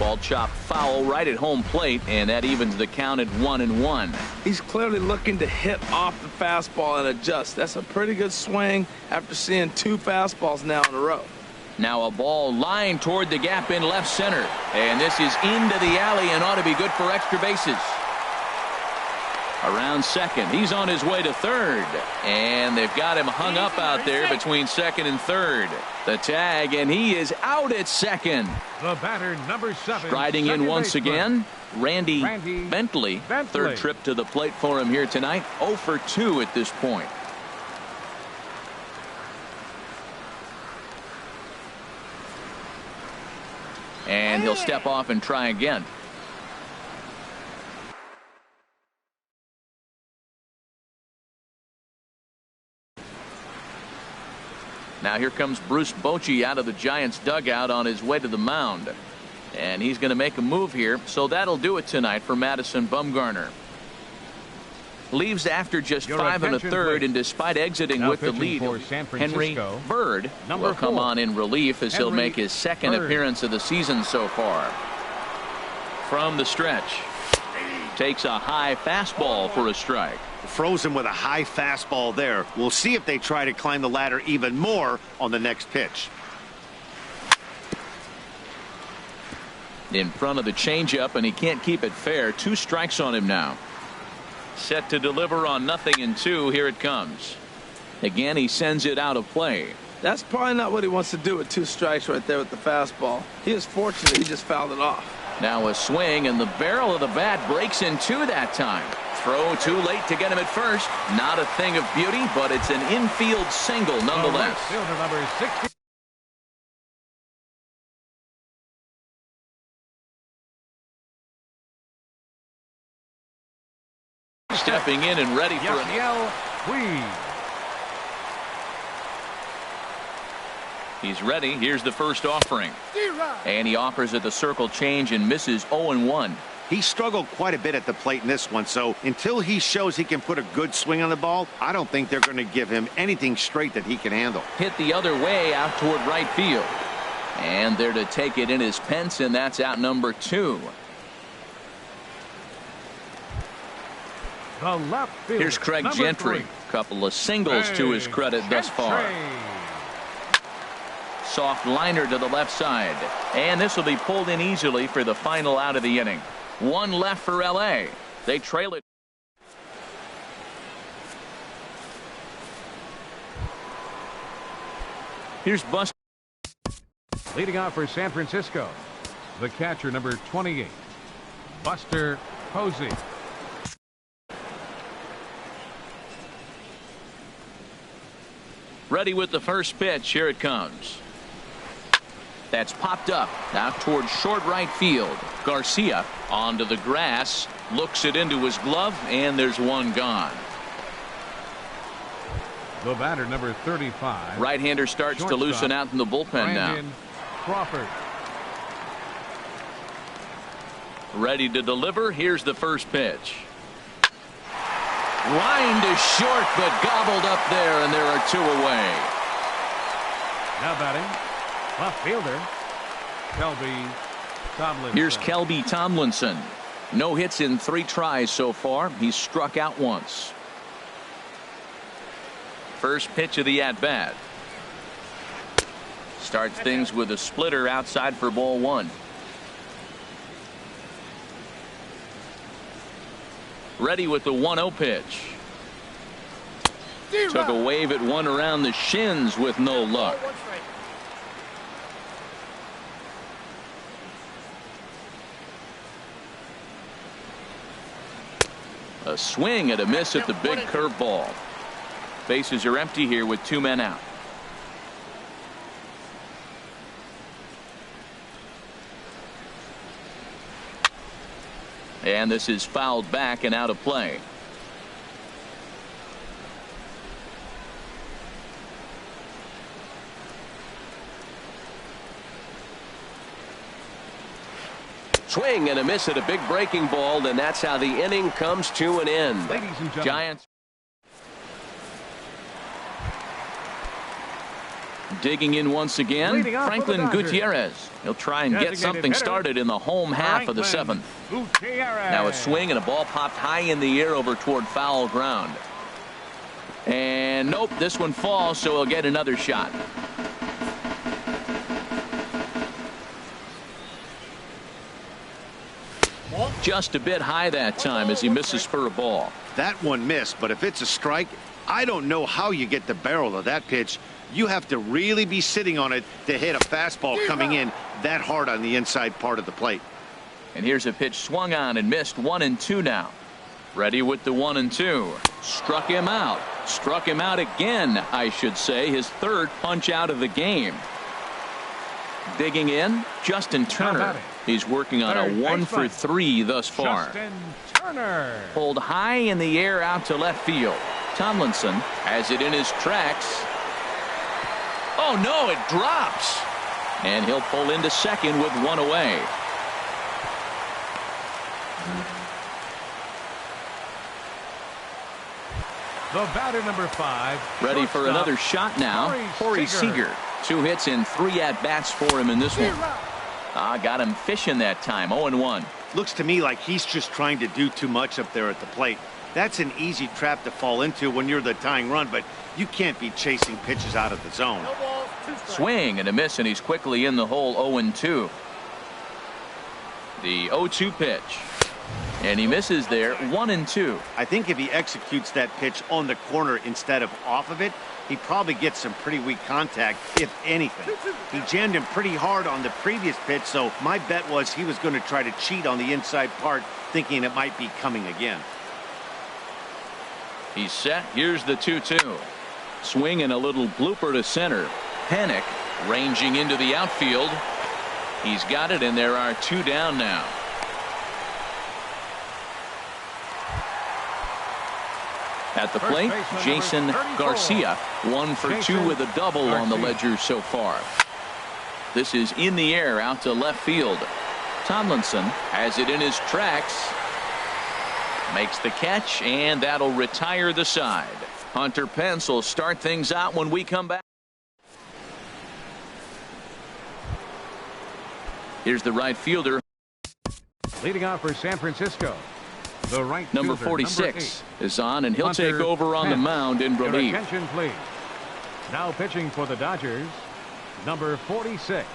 Ball chopped foul right at home plate, and that evens the count at 1-1. He's clearly looking to hit off the fastball and adjust. That's a pretty good swing after seeing 2 fastballs now in a row. Now a ball lined toward the gap in left center, and this is into the alley and ought to be good for extra bases. Around second, he's on his way to third, and they've got him hung up out there between second and third. The tag, and he is out at second. The batter, number 7. Striding in once again, Randy Bentley. 3rd trip to the plate for him here tonight. 0 for 2 at this point. And he'll step off and try again. Now here comes Bruce Bochy out of the Giants dugout on his way to the mound. And he's going to make a move here, so that'll do it tonight for Madison Bumgarner. Leaves after just 5 1/3, and despite exiting with the lead, Henry Bird will come on in relief as he'll make his 2nd appearance of the season so far. From the stretch, takes a high fastball for a strike. Frozen with a high fastball there. We'll see if they try to climb the ladder even more on the next pitch. In front of the changeup, and he can't keep it fair. 2 strikes on him now. Set to deliver on 0-2. Here it comes. Again, he sends it out of play. That's probably not what he wants to do with 2 strikes right there with the fastball. He is fortunate he just fouled it off. Now a swing, and the barrel of the bat breaks in 2 that time. Throw too late to get him at first. Not a thing of beauty, but it's an infield single nonetheless. Fielder number 60. Stepping in and ready for it. He's ready. Here's the first offering. And he offers at the circle change and misses 0-1. He struggled quite a bit at the plate in this one, so until he shows he can put a good swing on the ball, I don't think they're going to give him anything straight that he can handle. Hit the other way out toward right field. And there to take it in is Pence, and that's out number 2. The left fielder, here's Craig Gentry. 3. Couple of singles to his credit thus far. Soft liner to the left side. And this will be pulled in easily for the final out of the inning. 1 left for L.A. They trail it. Here's Buster. Leading off for San Francisco, the catcher, number 28. Buster Posey. Ready with the first pitch. Here it comes. That's popped up out towards short right field. Garcia onto the grass, looks it into his glove, and there's one gone. The batter, number 35. Right-hander starts Shortstop, to loosen out in the bullpen Brandon now. Crawford. Ready to deliver. Here's the first pitch. Line to short, but gobbled up there, and there are two away. Now batting, left fielder, Kelby Tomlinson. Here's Kelby Tomlinson. No hits in 3 tries so far. He's struck out once. First pitch of the at-bat. Starts things with a splitter outside for ball 1. Ready with the 1-0 pitch. Took a wave at one around the shins with no luck. A swing and a miss at the big curveball. Bases are empty here with 2 men out. And this is fouled back and out of play. Swing and a miss at a big breaking ball, and that's how the inning comes to an end. Ladies and gentlemen. Giants digging in once again. Leading off for the Franklin Dodgers. Gutierrez. He'll try and get Designated something hitter, started in the home half of the Franklin 7th. Gutierrez. Now a swing and a ball popped high in the air over toward foul ground. And nope, this one falls, so he'll get another shot. Just a bit high that time as he misses for a ball. That one missed, but if it's a strike, I don't know how you get the barrel of that pitch. You have to really be sitting on it to hit a fastball coming in that hard on the inside part of the plate. And here's a pitch swung on and missed. 1-2 now. Ready with the 1-2. Struck him out. Struck him out again, I should say. His 3rd punch out of the game. Digging in, Justin Turner. He's working on a 1-for-3 thus far. Justin Turner. Pulled high in the air out to left field. Tomlinson has it in his tracks. Oh no, it drops. And he'll pull into second with 1 away. The batter, number 5. Ready for another shot now. Corey Seager. 2 hits and 3 at-bats for him in this one. Got him fishing that time. 0-1. Looks to me like he's just trying to do too much up there at the plate. That's an easy trap to fall into when you're the tying run, but you can't be chasing pitches out of the zone. Swing and a miss, and he's quickly in the hole. 0-2. The 0-2 pitch. And he misses there. 1-2. I think if he executes that pitch on the corner instead of off of it, he probably gets some pretty weak contact, if anything. He jammed him pretty hard on the previous pitch, so my bet was he was going to try to cheat on the inside part, thinking it might be coming again. He's set. Here's the 2-2. Swing and a little blooper to center. Panic ranging into the outfield. He's got it, and there are 2 down now. At the plate, Jason Garcia, 1 for 2 with a double on the ledger so far. This is in the air out to left field. Tomlinson has it in his tracks. Makes the catch, and that'll retire the side. Hunter Pence will start things out when we come back. Here's the right fielder. Leading off for San Francisco, the right Number fielder, 46 is on, and he'll Hunter take over on the Pence. mound in Your relief. attention, please. Now pitching for the Dodgers, number 46.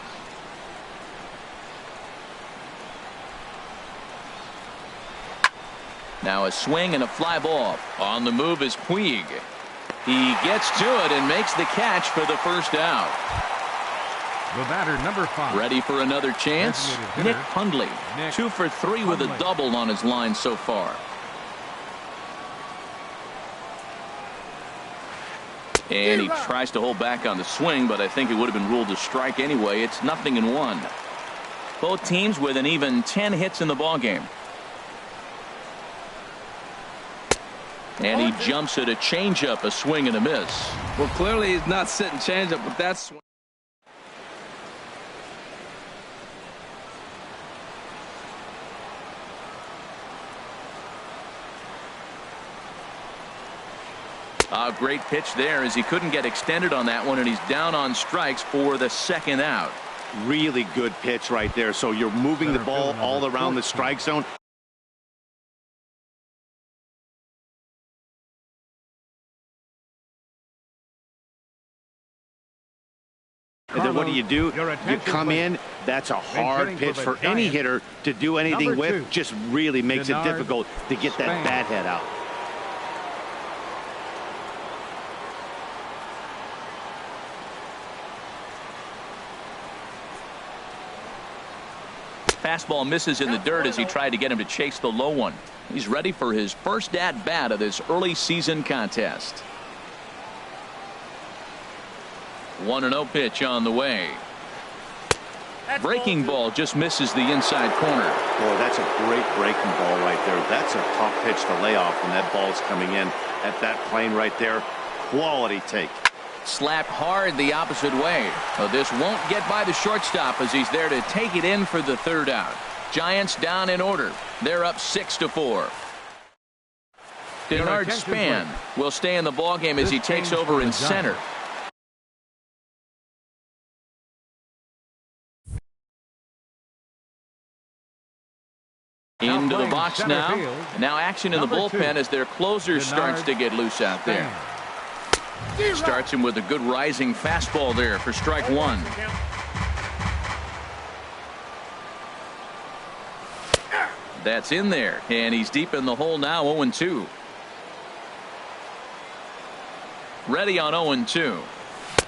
Now a swing and a fly ball. On the move is Puig. He gets to it and makes the catch for the first out. The batter, number 5. Ready for another chance? Designated hitter, Nick Hundley. Nick 2 for 3 with a Hundley. double on his line so far. And he tries to hold back on the swing, but I think it would have been ruled a strike anyway. It's 0-1. Both teams with an even 10 hits in the ballgame. And he jumps at a changeup, a swing and a miss. Well, clearly he's not sitting changeup, but that's. A great pitch there as he couldn't get extended on that one, and he's down on strikes for the second out. Really good pitch right there. So you're moving the ball all around the strike zone. And then what do? You come in. That's a hard pitch for any hitter to do anything with. Just really makes it difficult to get that bat head out. Fastball misses in the dirt as he tried to get him to chase the low one. He's ready for his first at-bat of this early season contest. 1-0 pitch on the way. Breaking ball just misses the inside corner. Boy, that's a great breaking ball right there. That's a tough pitch to lay off when that ball's coming in at that plane right there. Quality take. Slapped hard the opposite way. So this won't get by the shortstop as he's there to take it in for the third out. Giants down in order. They're up 6-4. Denard Span will stay in the ballgame as he takes over in center. Into the box now. Now action in the bullpen as their closer starts to get loose out there. Starts him with a good rising fastball there for strike one. That's in there, and he's deep in the hole now. 0-2. Ready on 0-2.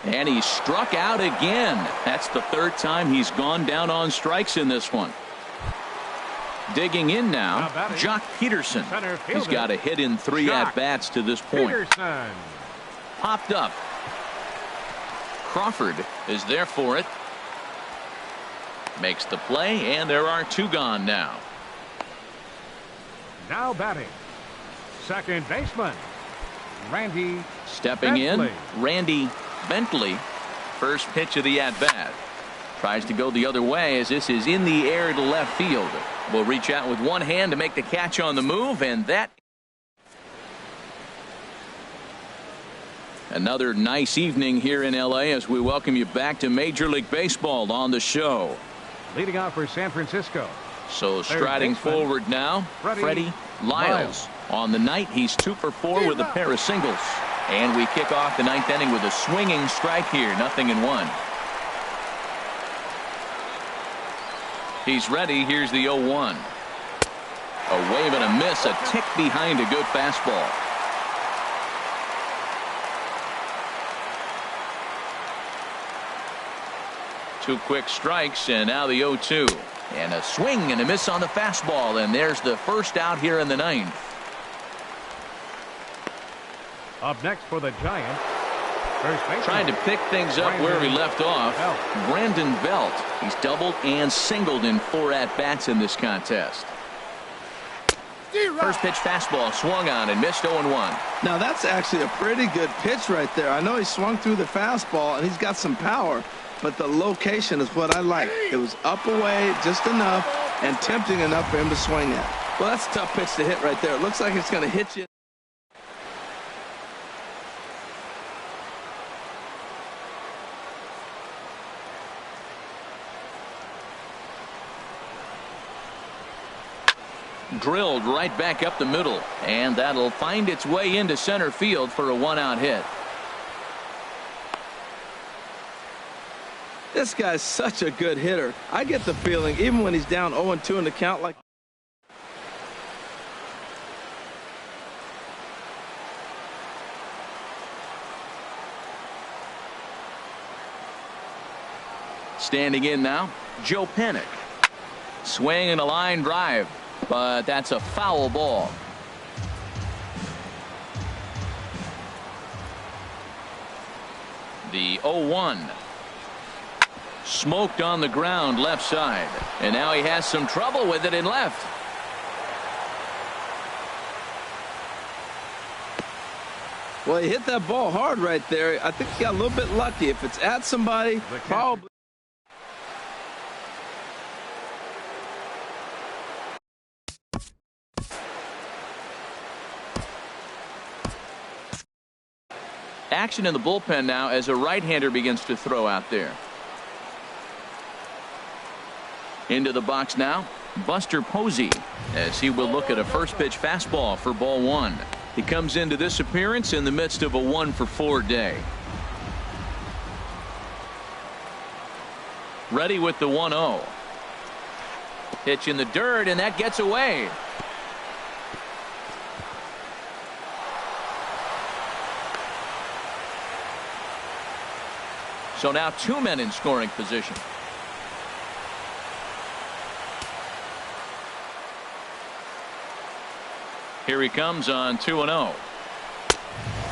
And he struck out again. That's the third time he's gone down on strikes in this one. Digging in now, Jock Peterson. He's got a hit in 3 at-bats to this point. Popped up. Crawford is there for it. Makes the play, and there are 2 gone now. Now batting, second baseman, Randy Stepping Bentley. in, Randy Bentley. First pitch of the at-bat. Tries to go the other way as this is in the air to left field. Will reach out with one hand to make the catch on the move, and that. Another nice evening here in L.A. as we welcome you back to Major League Baseball on the show. Leading off for San Francisco. So striding forward now, Freddie Lyles. On the night, he's 2 for 4 with a pair of singles. And we kick off the 9th inning with a swinging strike here, 0-1. He's ready. Here's the 0-1. A wave and a miss, a tick behind a good fastball. Two quick strikes, and now the 0-2. And a swing and a miss on the fastball, and there's the first out here in the 9th. Up next for the Giants, first baseman. Trying to pick things up where he left off. Brandon Belt. He's doubled and singled in 4 at-bats in this contest. First pitch fastball swung on and missed. 0-1. Now that's actually a pretty good pitch right there. I know he swung through the fastball and he's got some power, but the location is what I like. It was up away just enough and tempting enough for him to swing at. Well, that's a tough pitch to hit right there. It looks like it's going to hit you. Drilled right back up the middle, and that'll find its way into center field for a 1-out hit. This guy's such a good hitter. I get the feeling even when he's down 0-2 in the count, like Standing in now, Joe Pennick. Swing and a line drive, but that's a foul ball. The 0-1. Smoked on the ground left side. And now he has some trouble with it in left. Well, he hit that ball hard right there. I think he got a little bit lucky. If it's at somebody, probably. Action in the bullpen now as a right-hander begins to throw out there. Into the box now, Buster Posey, as he will look at a first pitch fastball for ball one. He comes into this appearance in the midst of a 1-for-4 day. Ready with the 1-0. Pitch in the dirt, and that gets away. So now 2 men in scoring position. Here he comes on 2-0.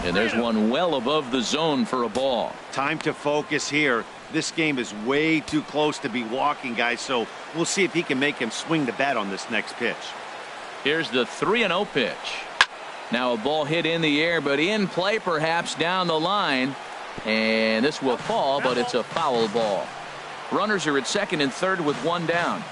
And there's one well above the zone for a ball. Time to focus here. This game is way too close to be walking, guys, so we'll see if he can make him swing the bat on this next pitch. Here's the 3-0 pitch. Now a ball hit in the air, but in play perhaps down the line. And this will fall, but it's a foul ball. Runners are at second and third with one down.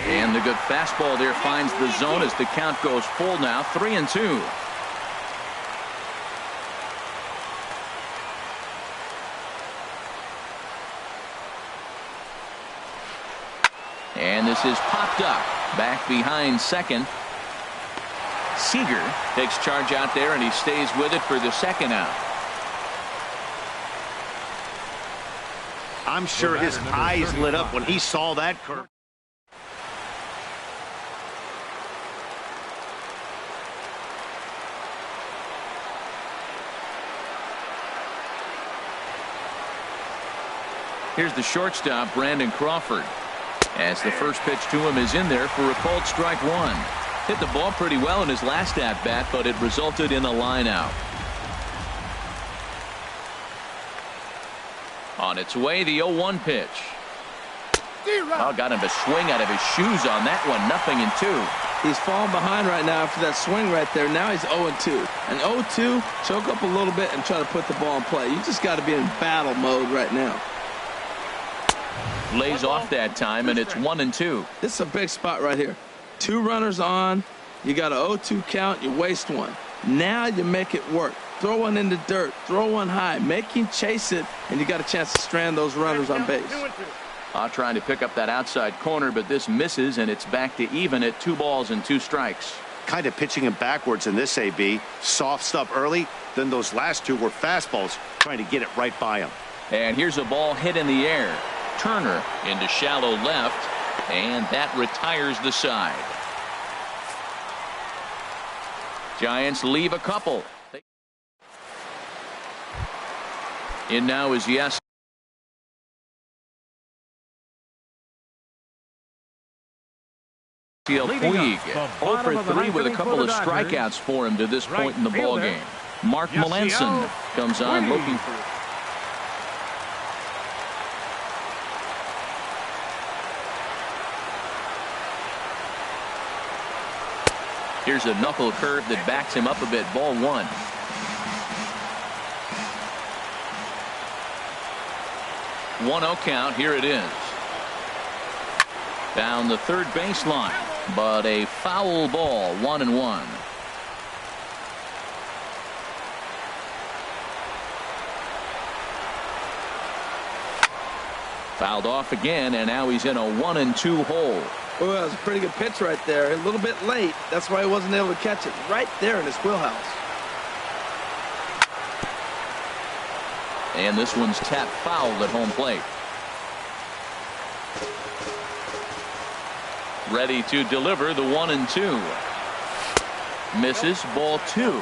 And the good fastball there finds the zone as the count goes full now, 3-2. And this is popped up back behind second. Seager takes charge out there, and he stays with it for the second out. I'm sure his eyes lit up when he saw that curve. Here's the shortstop, Brandon Crawford, as the first pitch to him is in there for a called strike one. Hit the ball pretty well in his last at bat, but it resulted in a line out. On its way, the 0-1 pitch. Oh, got him to swing out of his shoes on that one. 0-2. He's falling behind right now after that swing right there. Now he's 0-2. And 0-2, choke up a little bit and try to put the ball in play. You just got to be in battle mode right now. Lays off that time, and it's 1-2. This is a big spot right here. 2 runners on. You got an 0-2 count. You waste one. Now you make it work. Throw one in the dirt. Throw one high. Make him chase it, and you got a chance to strand those runners on base. Trying to pick up that outside corner, but this misses, and it's back to even at 2 balls and 2 strikes. Kind of pitching him backwards in this AB. Soft stuff early, then those last 2 were fastballs, trying to get it right by him. And here's a ball hit in the air. Turner into shallow left, and that retires the side. Giants leave a couple. In now is Yes. Puig, 0-for-3 with a couple of strikeouts for him to this point in the ball game. Mark Melanson comes on looking for. Here's a knuckle curve that backs him up a bit. Ball 1. One-0 count. Here it is. Down the third baseline, but a foul ball. 1-1. Fouled off again, and now he's in a 1-2 hole. Oh, that was a pretty good pitch right there. A little bit late. That's why he wasn't able to catch it right there in his wheelhouse. And this one's tapped foul at home plate. Ready to deliver the 1-2. Misses, ball 2.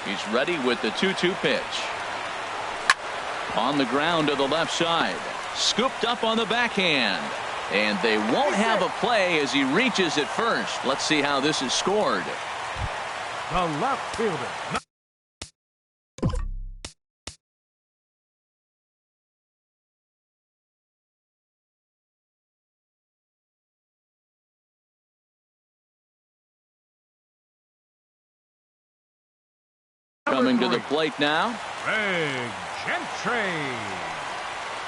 He's ready with the 2-2 pitch. On the ground to the left side. Scooped up on the backhand. And they won't have a play as he reaches at first. Let's see how this is scored. The left fielder. Coming to the plate now. Greg Gentry.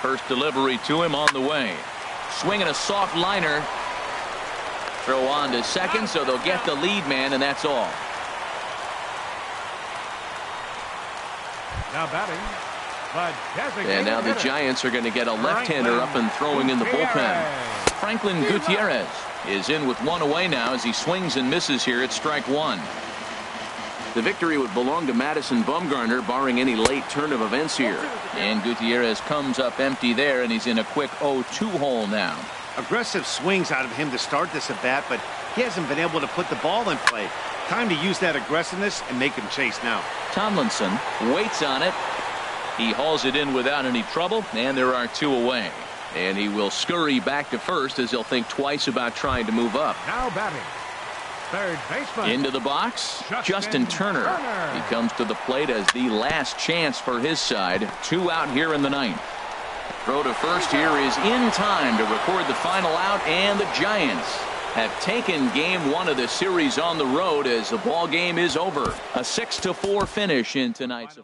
First delivery to him on the way. Swinging a soft liner. Throw on to second, so they'll get the lead man, and that's all. Now batting. And now the Giants are going to get a left-hander up and throwing in the bullpen. Franklin Gutierrez is in with one away now as he swings and misses here at strike one. The victory would belong to Madison Bumgarner, barring any late turn of events here. And Gutierrez comes up empty there, and he's in a quick 0-2 hole now. Aggressive swings out of him to start this at bat, but he hasn't been able to put the ball in play. Time to use that aggressiveness and make him chase now. Tomlinson waits on it. He hauls it in without any trouble, and there are two away. And he will scurry back to first as he'll think twice about trying to move up. Now batting. Third baseman. Into the box, Justin Turner. He comes to the plate as the last chance for his side. 2 out here in the ninth. Throw to first here is in time to record the final out, and the Giants have taken game 1 of the series on the road as the ball game is over. A 6-4 finish in tonight's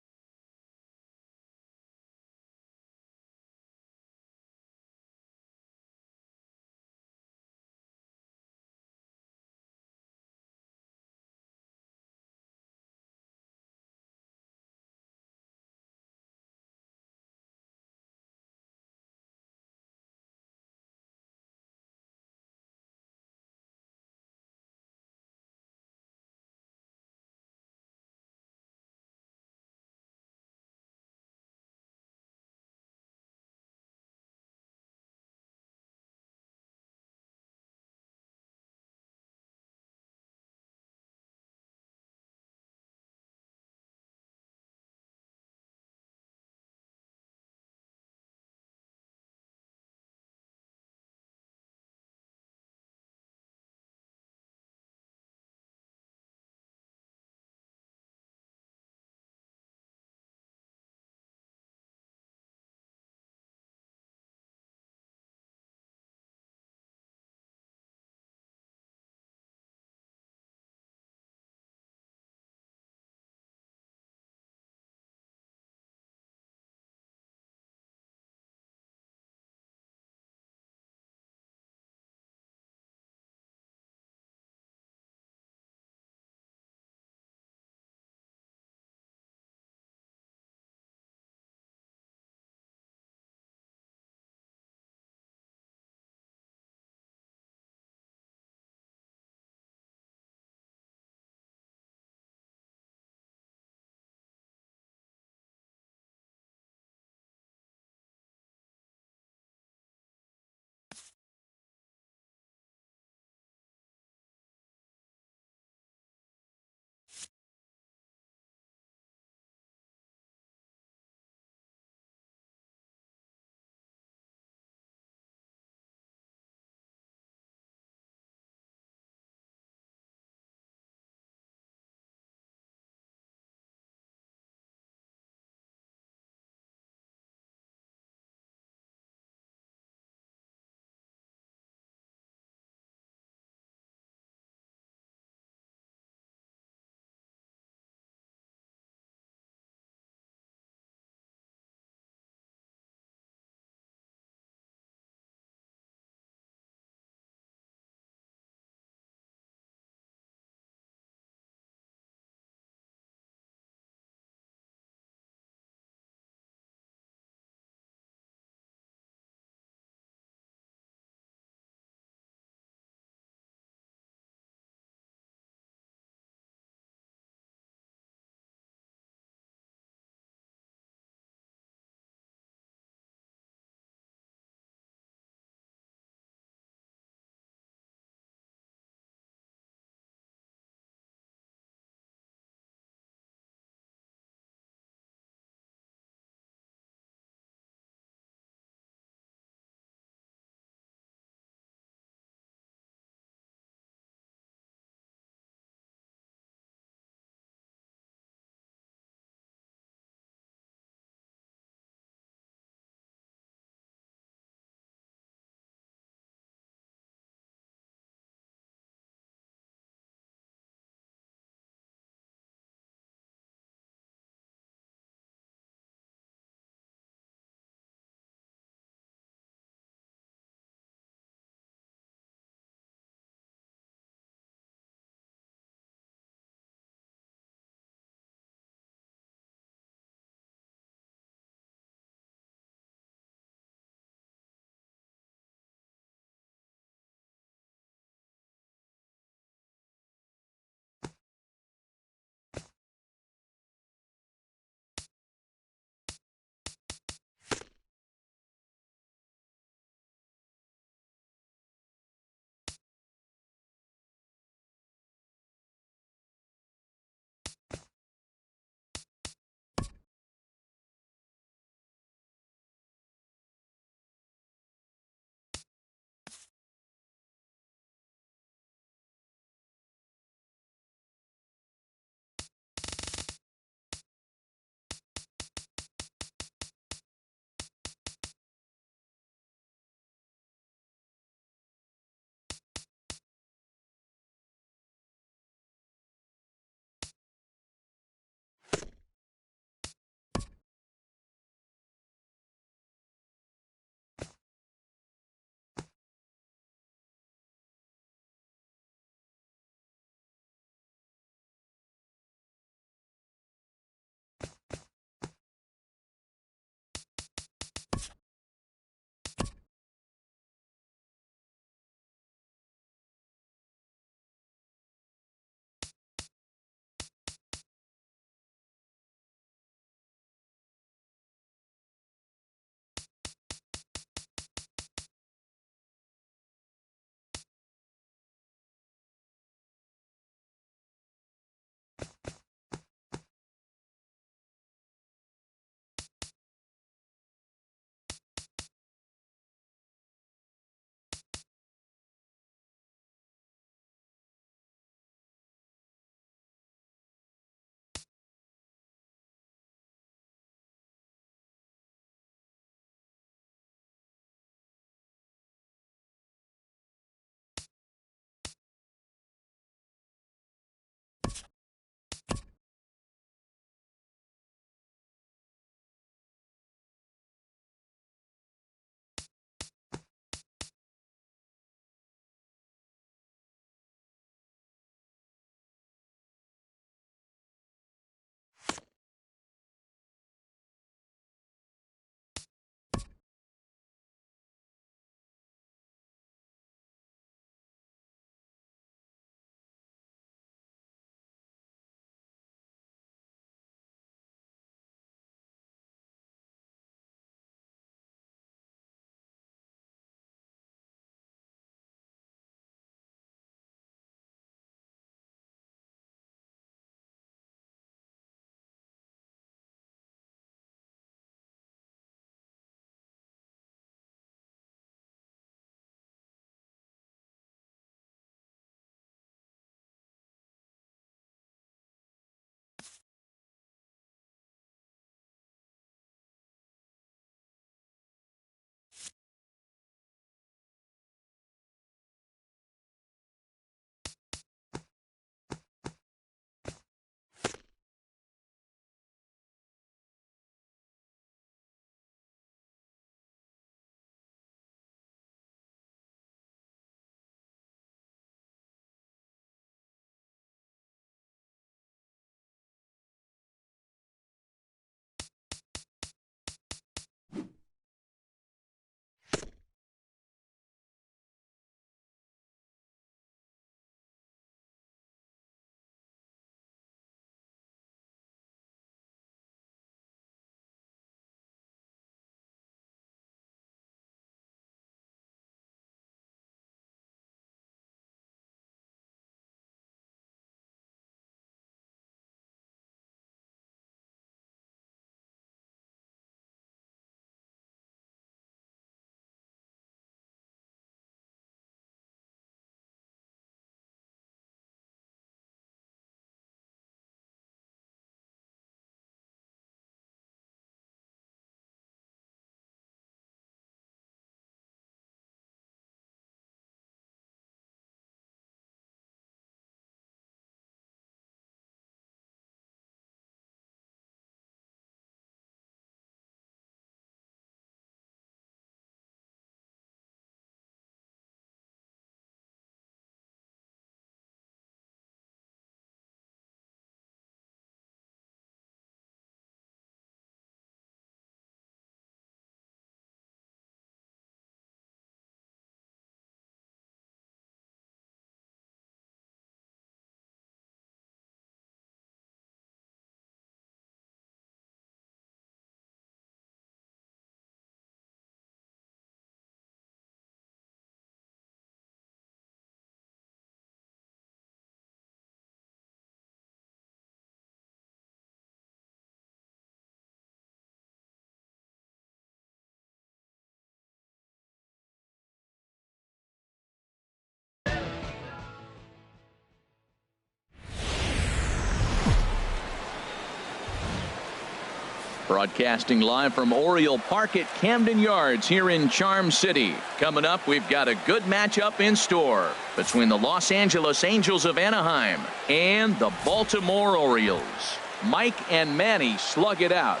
Broadcasting live from Oriole Park at Camden Yards here in Charm City. Coming up, we've got a good matchup in store between the Los Angeles Angels of Anaheim and the Baltimore Orioles. Mike and Manny slug it out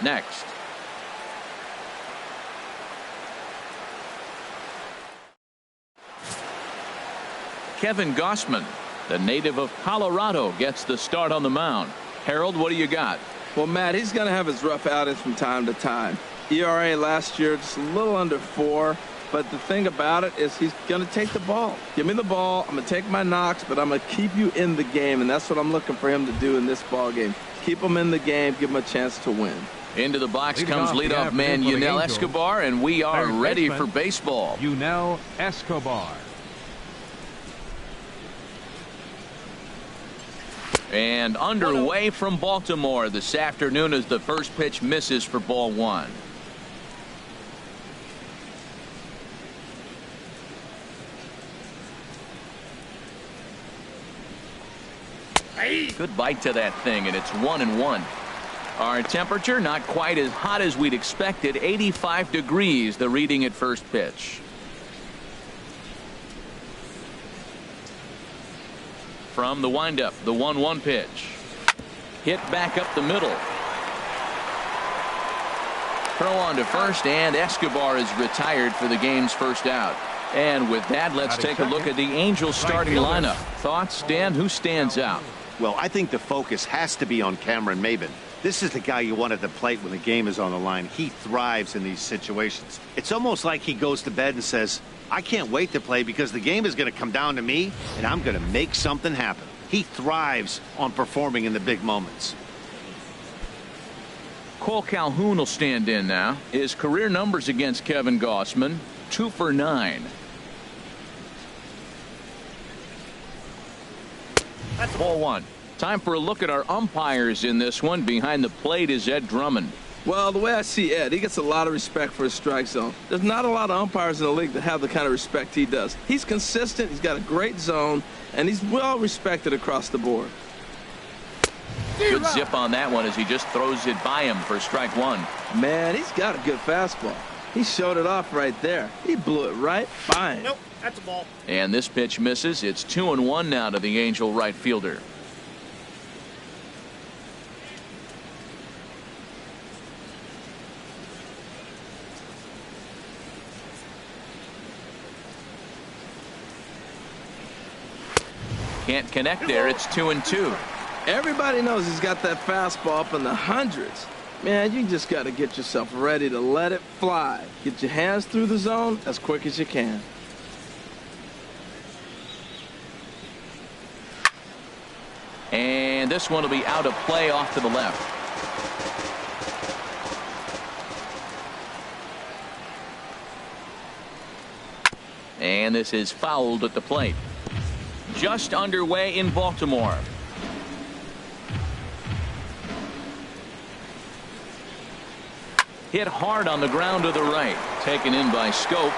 next. Kevin Gausman, the native of Colorado, gets the start on the mound. Harold, what do you got? Well, Matt, he's going to have his rough outings from time to time. ERA last year just a little under 4. But the thing about it is he's going to take the ball. Give me the ball. I'm going to take my knocks, but I'm going to keep you in the game. And that's what I'm looking for him to do in this ball game. Keep him in the game. Give him a chance to win. Into the box comes leadoff man Yunel Escobar, and we are ready for baseball. Yunel Escobar. And underway from Baltimore this afternoon as the first pitch misses for ball 1. Good bite to that thing, and it's 1-1. Our temperature not quite as hot as we'd expected. 85 degrees, the reading at first pitch. From the windup, the 1-1 pitch. Hit back up the middle. Throw on to first, and Escobar is retired for the game's first out. And with that, let's take a look at the Angels starting lineup. Thoughts, Dan? Who stands out? Well, I think the focus has to be on Cameron Maybin. This is the guy you want at the plate when the game is on the line. He thrives in these situations. It's almost like he goes to bed and says, I can't wait to play because the game is going to come down to me and I'm going to make something happen. He thrives on performing in the big moments. Cole Calhoun will stand in now. His career numbers against Kevin Gausman, 2 for 9. That's ball 1. Time for a look at our umpires in this one. Behind the plate is Ed Drummond. Well, the way I see Ed, he gets a lot of respect for his strike zone. There's not a lot of umpires in the league that have the kind of respect he does. He's consistent, he's got a great zone, and he's well respected across the board. Good zip on that one as he just throws it by him for strike 1. Man, he's got a good fastball. He showed it off right there. He blew it right by him. Nope, that's a ball. And this pitch misses. It's 2-1 now to the Angel right fielder. Can't connect there. It's 2-2. Everybody knows he's got that fastball up in the hundreds. Man, you just got to get yourself ready to let it fly. Get your hands through the zone as quick as you can. And this one will be out of play off to the left. And this is fouled at the plate. Just underway in Baltimore. Hit hard on the ground to the right. Taken in by Scope.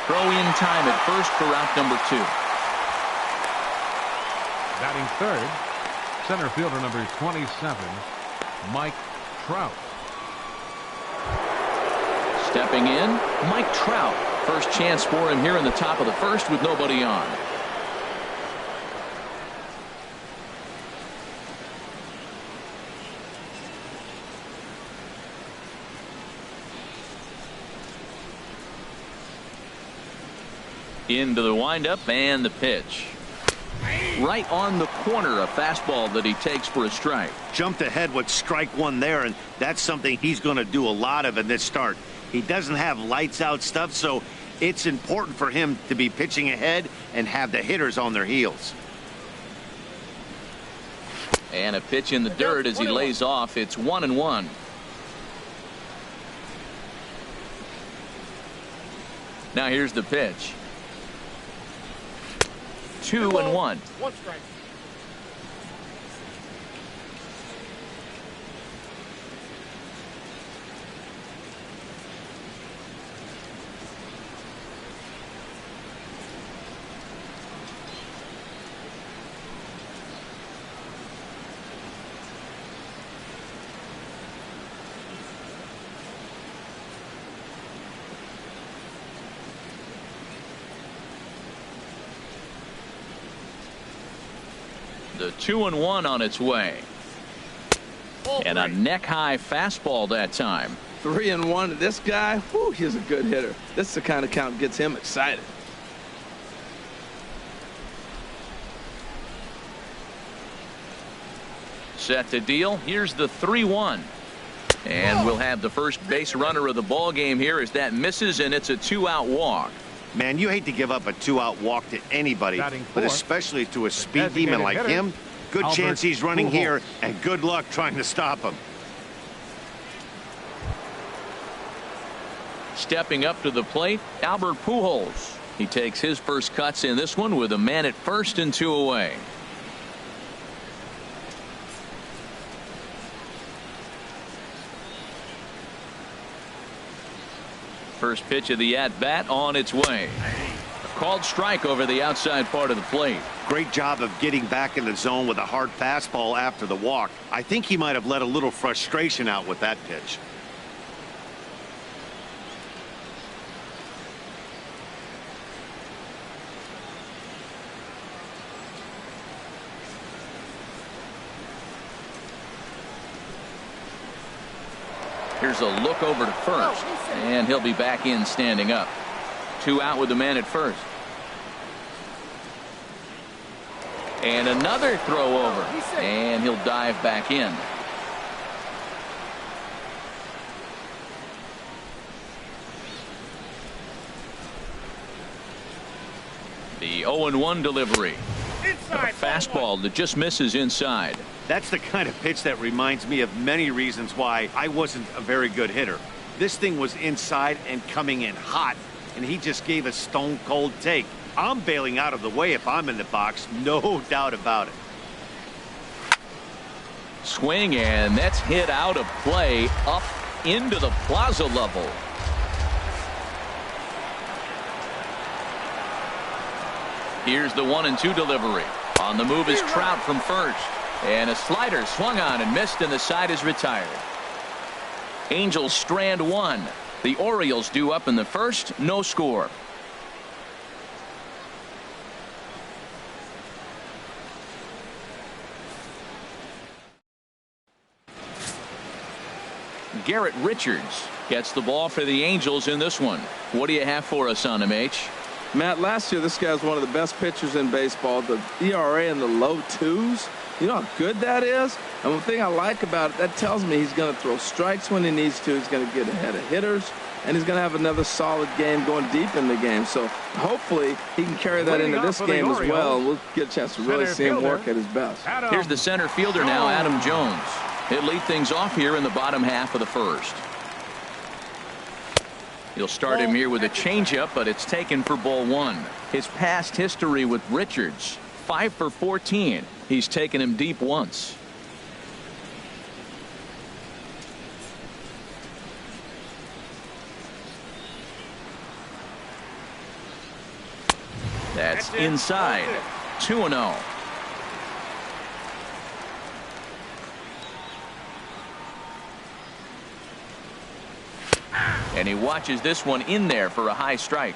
Throw in time at first for out number 2. Batting third, center fielder number 27, Mike Trout. Stepping in, Mike Trout. First chance for him here in the top of the first with nobody on. Into the windup and the pitch. Right on the corner, a fastball that he takes for a strike. Jumped ahead with strike 1 there, and that's something he's going to do a lot of in this start. He doesn't have lights out stuff, so it's important for him to be pitching ahead and have the hitters on their heels. And a pitch in the dirt as he lays off. It's 1-1. Now here's the pitch. 2-1. 1 strike. The 2-1 on its way. And a neck-high fastball that time. 3-1. This guy, whew, he's a good hitter. This is the kind of count gets him excited. Set to deal. Here's the 3-1. And we'll have the first base runner of the ball game here as that misses, and it's a 2-out walk. Man, you hate to give up a 2-out walk to anybody, but especially to a speed demon like him. Good chance he's running here, and good luck trying to stop him. Stepping up to the plate, Albert Pujols. He takes his first cuts in this one with a man at first and 2 away. First pitch of the at-bat on its way. A called strike over the outside part of the plate. Great job of getting back in the zone with a hard fastball after the walk. I think he might have let a little frustration out with that pitch. Here's a look over to first, and he'll be back in standing up. 2 out with the man at first. And another throw over, and he'll dive back in. The 0-1 delivery. A fastball that just misses inside. That's the kind of pitch that reminds me of many reasons why I wasn't a very good hitter. This thing was inside and coming in hot, and he just gave a stone-cold take. I'm bailing out of the way if I'm in the box, no doubt about it. Swing, and that's hit out of play up into the plaza level. Here's the 1-2 delivery. On the move is Trout from first. And a slider swung on and missed, and the side is retired. Angels strand 1. The Orioles due up in the first. No score. Garrett Richards gets the ball for the Angels in this one. What do you have for us on him, H? Matt, last year this guy was one of the best pitchers in baseball. The ERA in the low 2s. You know how good that is? And one thing I like about it, that tells me he's going to throw strikes when he needs to. He's going to get ahead of hitters, and he's going to have another solid game going deep in the game. So hopefully he can carry that into this game as well. We'll get a chance to really see him work at his best. Here's the center fielder now, Adam Jones. He'll lead things off here in the bottom half of the first. He'll start him here with a changeup, but it's taken for ball 1. His past history with Richards, 5 for 14. He's taken him deep once. That's inside. 2-0. And he watches this one in there for a high strike.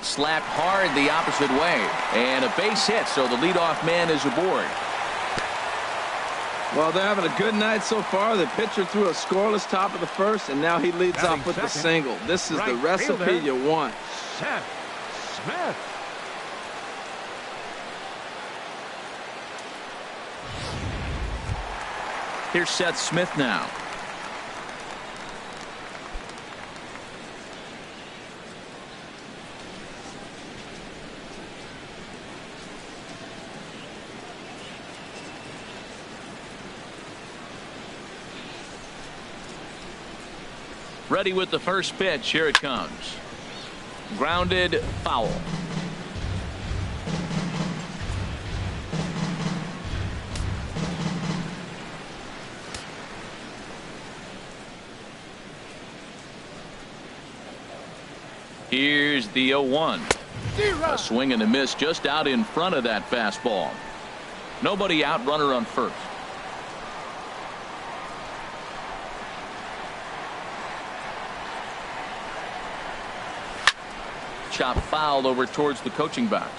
Slapped hard the opposite way, and a base hit, so the leadoff man is aboard. Well, they're having a good night so far. The pitcher threw a scoreless top of the first, and now he leads off with the single. This is the recipe you want. Seth Smith. Here's Seth Smith now. Ready with the first pitch. Here it comes. Grounded, foul. Here's the 0-1. A swing and a miss just out in front of that fastball. Nobody out, runner on first. Chop fouled over towards the coaching box.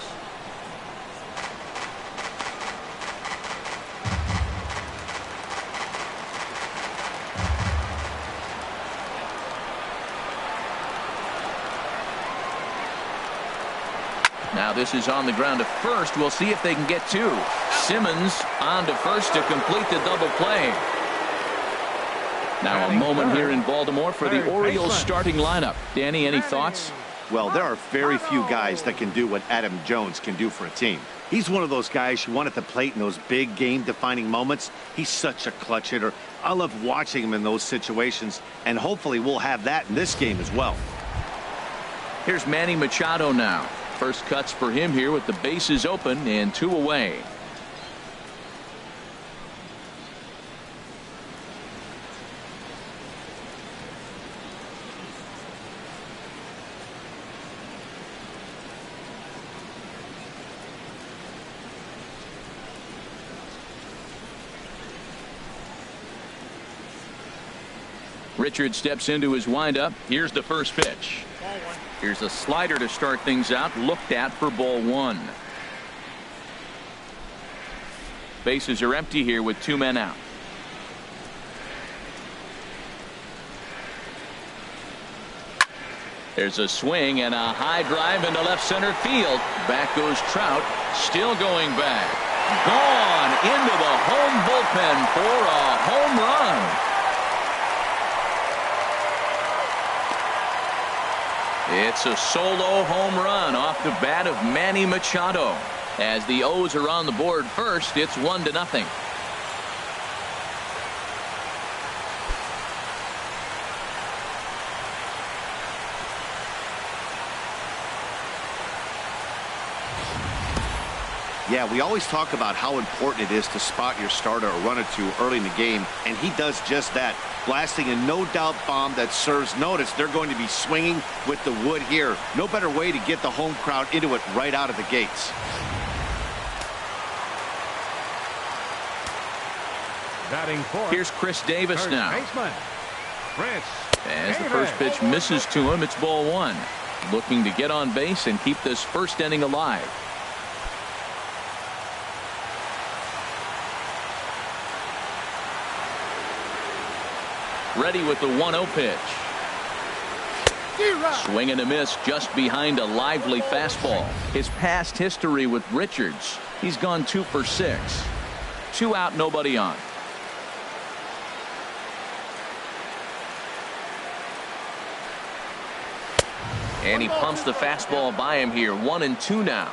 Now this is on the ground to first. We'll see if they can get two. Simmons on to first to complete the double play. Now a moment here in Baltimore for the Orioles starting lineup. Danny, any thoughts? Well, there are very few guys that can do what Adam Jones can do for a team. He's one of those guys you want at the plate in those big game-defining moments. He's such a clutch hitter. I love watching him in those situations, and hopefully we'll have that in this game as well. Here's Manny Machado now. First cuts for him here with the bases open and 2 away. Richard steps into his windup. Here's the first pitch. Here's a slider to start things out, looked at for ball 1. Bases are empty here with 2 men out. There's a swing and a high drive into left center field. Back goes Trout, still going back. Gone into the home bullpen for a home run. It's a solo home run off the bat of Manny Machado. As the O's are on the board first, it's 1-0. Yeah, we always talk about how important it is to spot your starter or run or two early in the game, and he does just that, blasting a no-doubt bomb that serves notice. They're going to be swinging with the wood here. No better way to get the home crowd into it right out of the gates. Batting fourth. Here's Chris Davis now. Baseman, Chris As the Davis. first pitch misses to him, it's ball 1. Looking to get on base and keep this first inning alive. Ready with the 1-0 pitch. Swing and a miss just behind a lively fastball. His past history with Richards, he's gone 2 for 6. 2 out, nobody on. And he pumps the fastball by him here. 1-2 now.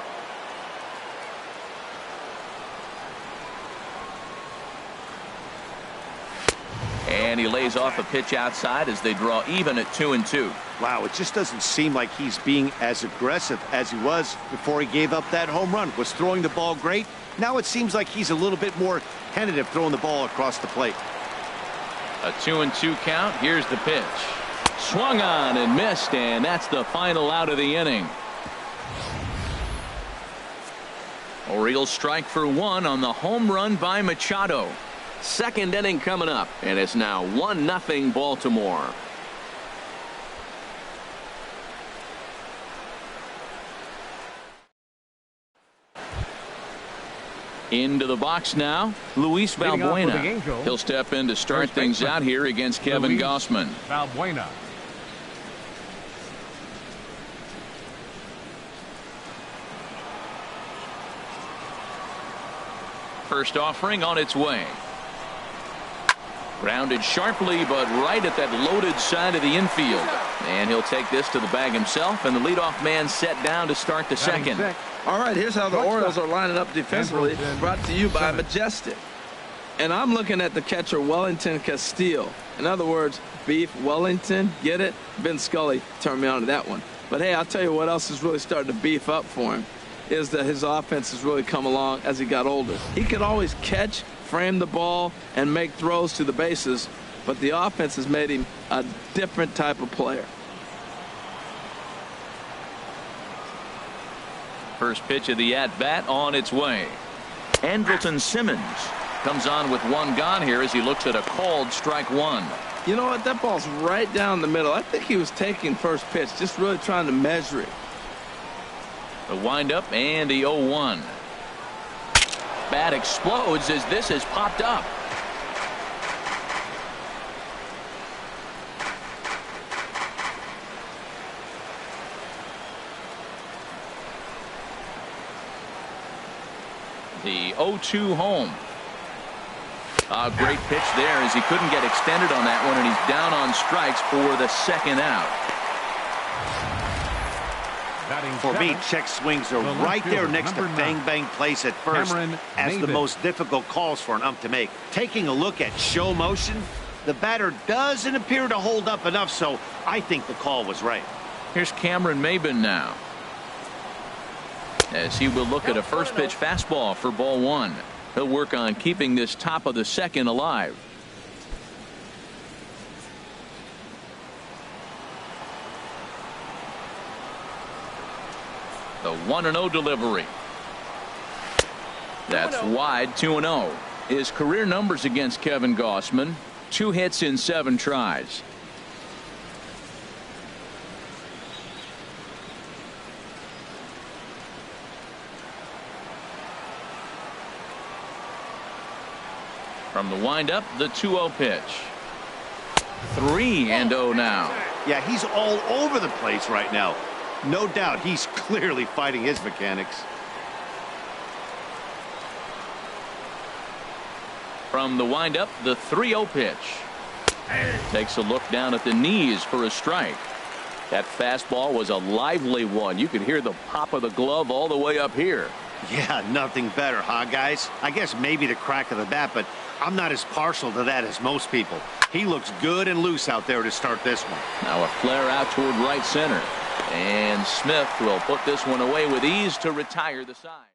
And he lays off a pitch outside as they draw even at 2-2. Wow, it just doesn't seem like he's being as aggressive as he was before he gave up that home run. Was throwing the ball great. Now it seems like he's a little bit more tentative throwing the ball across the plate. A 2-2 count. Here's the pitch. Swung on and missed, and that's the final out of the inning. Orioles strike for 1 on the home run by Machado. Second inning coming up, and it's now 1-0 Baltimore. Into the box now, Luis Valbuena. He'll step in to start things out here against Kevin Gausman. Valbuena. First offering on its way. Grounded sharply, but right at that loaded side of the infield. And he'll take this to the bag himself, and the leadoff man set down to start the second. All right, here's how the Orioles are lining up defensively, brought to you by Majestic. And I'm looking at the catcher, Wellington Castillo. In other words, Beef Wellington, get it? Vin Scully turned me on to that one. But hey, I'll tell you what else is really starting to beef up for him, is that his offense has really come along as he got older. He could always catch, frame the ball, and make throws to the bases, but the offense has made him a different type of player. First pitch of the at-bat on its way. Andrelton Simmons comes on with 1 gone here as he looks at a called strike 1. You know what? That ball's right down the middle. I think he was taking first pitch, just really trying to measure it. The windup and the 0-1. Bat explodes as this has popped up. The 0-2 home. A great pitch there as he couldn't get extended on that one, and he's down on strikes for the second out. For me, check swings are right there next to bang bang place at first as the most difficult calls for an ump to make. Taking a look at show motion, the batter doesn't appear to hold up enough, so I think the call was right. Here's Cameron Maybin now, as he will look at a first pitch fastball for ball one. He'll work on keeping this top of the second alive. The 1-0 delivery. That's wide. 2-0. His career numbers against Kevin Gausman: 2 hits in 7 tries. From the windup, the 2-0 pitch. 3-0 now. Yeah, he's all over the place right now. No doubt he's clearly fighting his mechanics. From the windup, the 3-0 pitch. Takes a look down at the knees for a strike. That fastball was a lively one. You could hear the pop of the glove all the way up here. Yeah, nothing better, huh, guys? I guess maybe the crack of the bat, but I'm not as partial to that as most people. He looks good and loose out there to start this one. Now a flare out toward right center. And Smith will put this one away with ease to retire the side.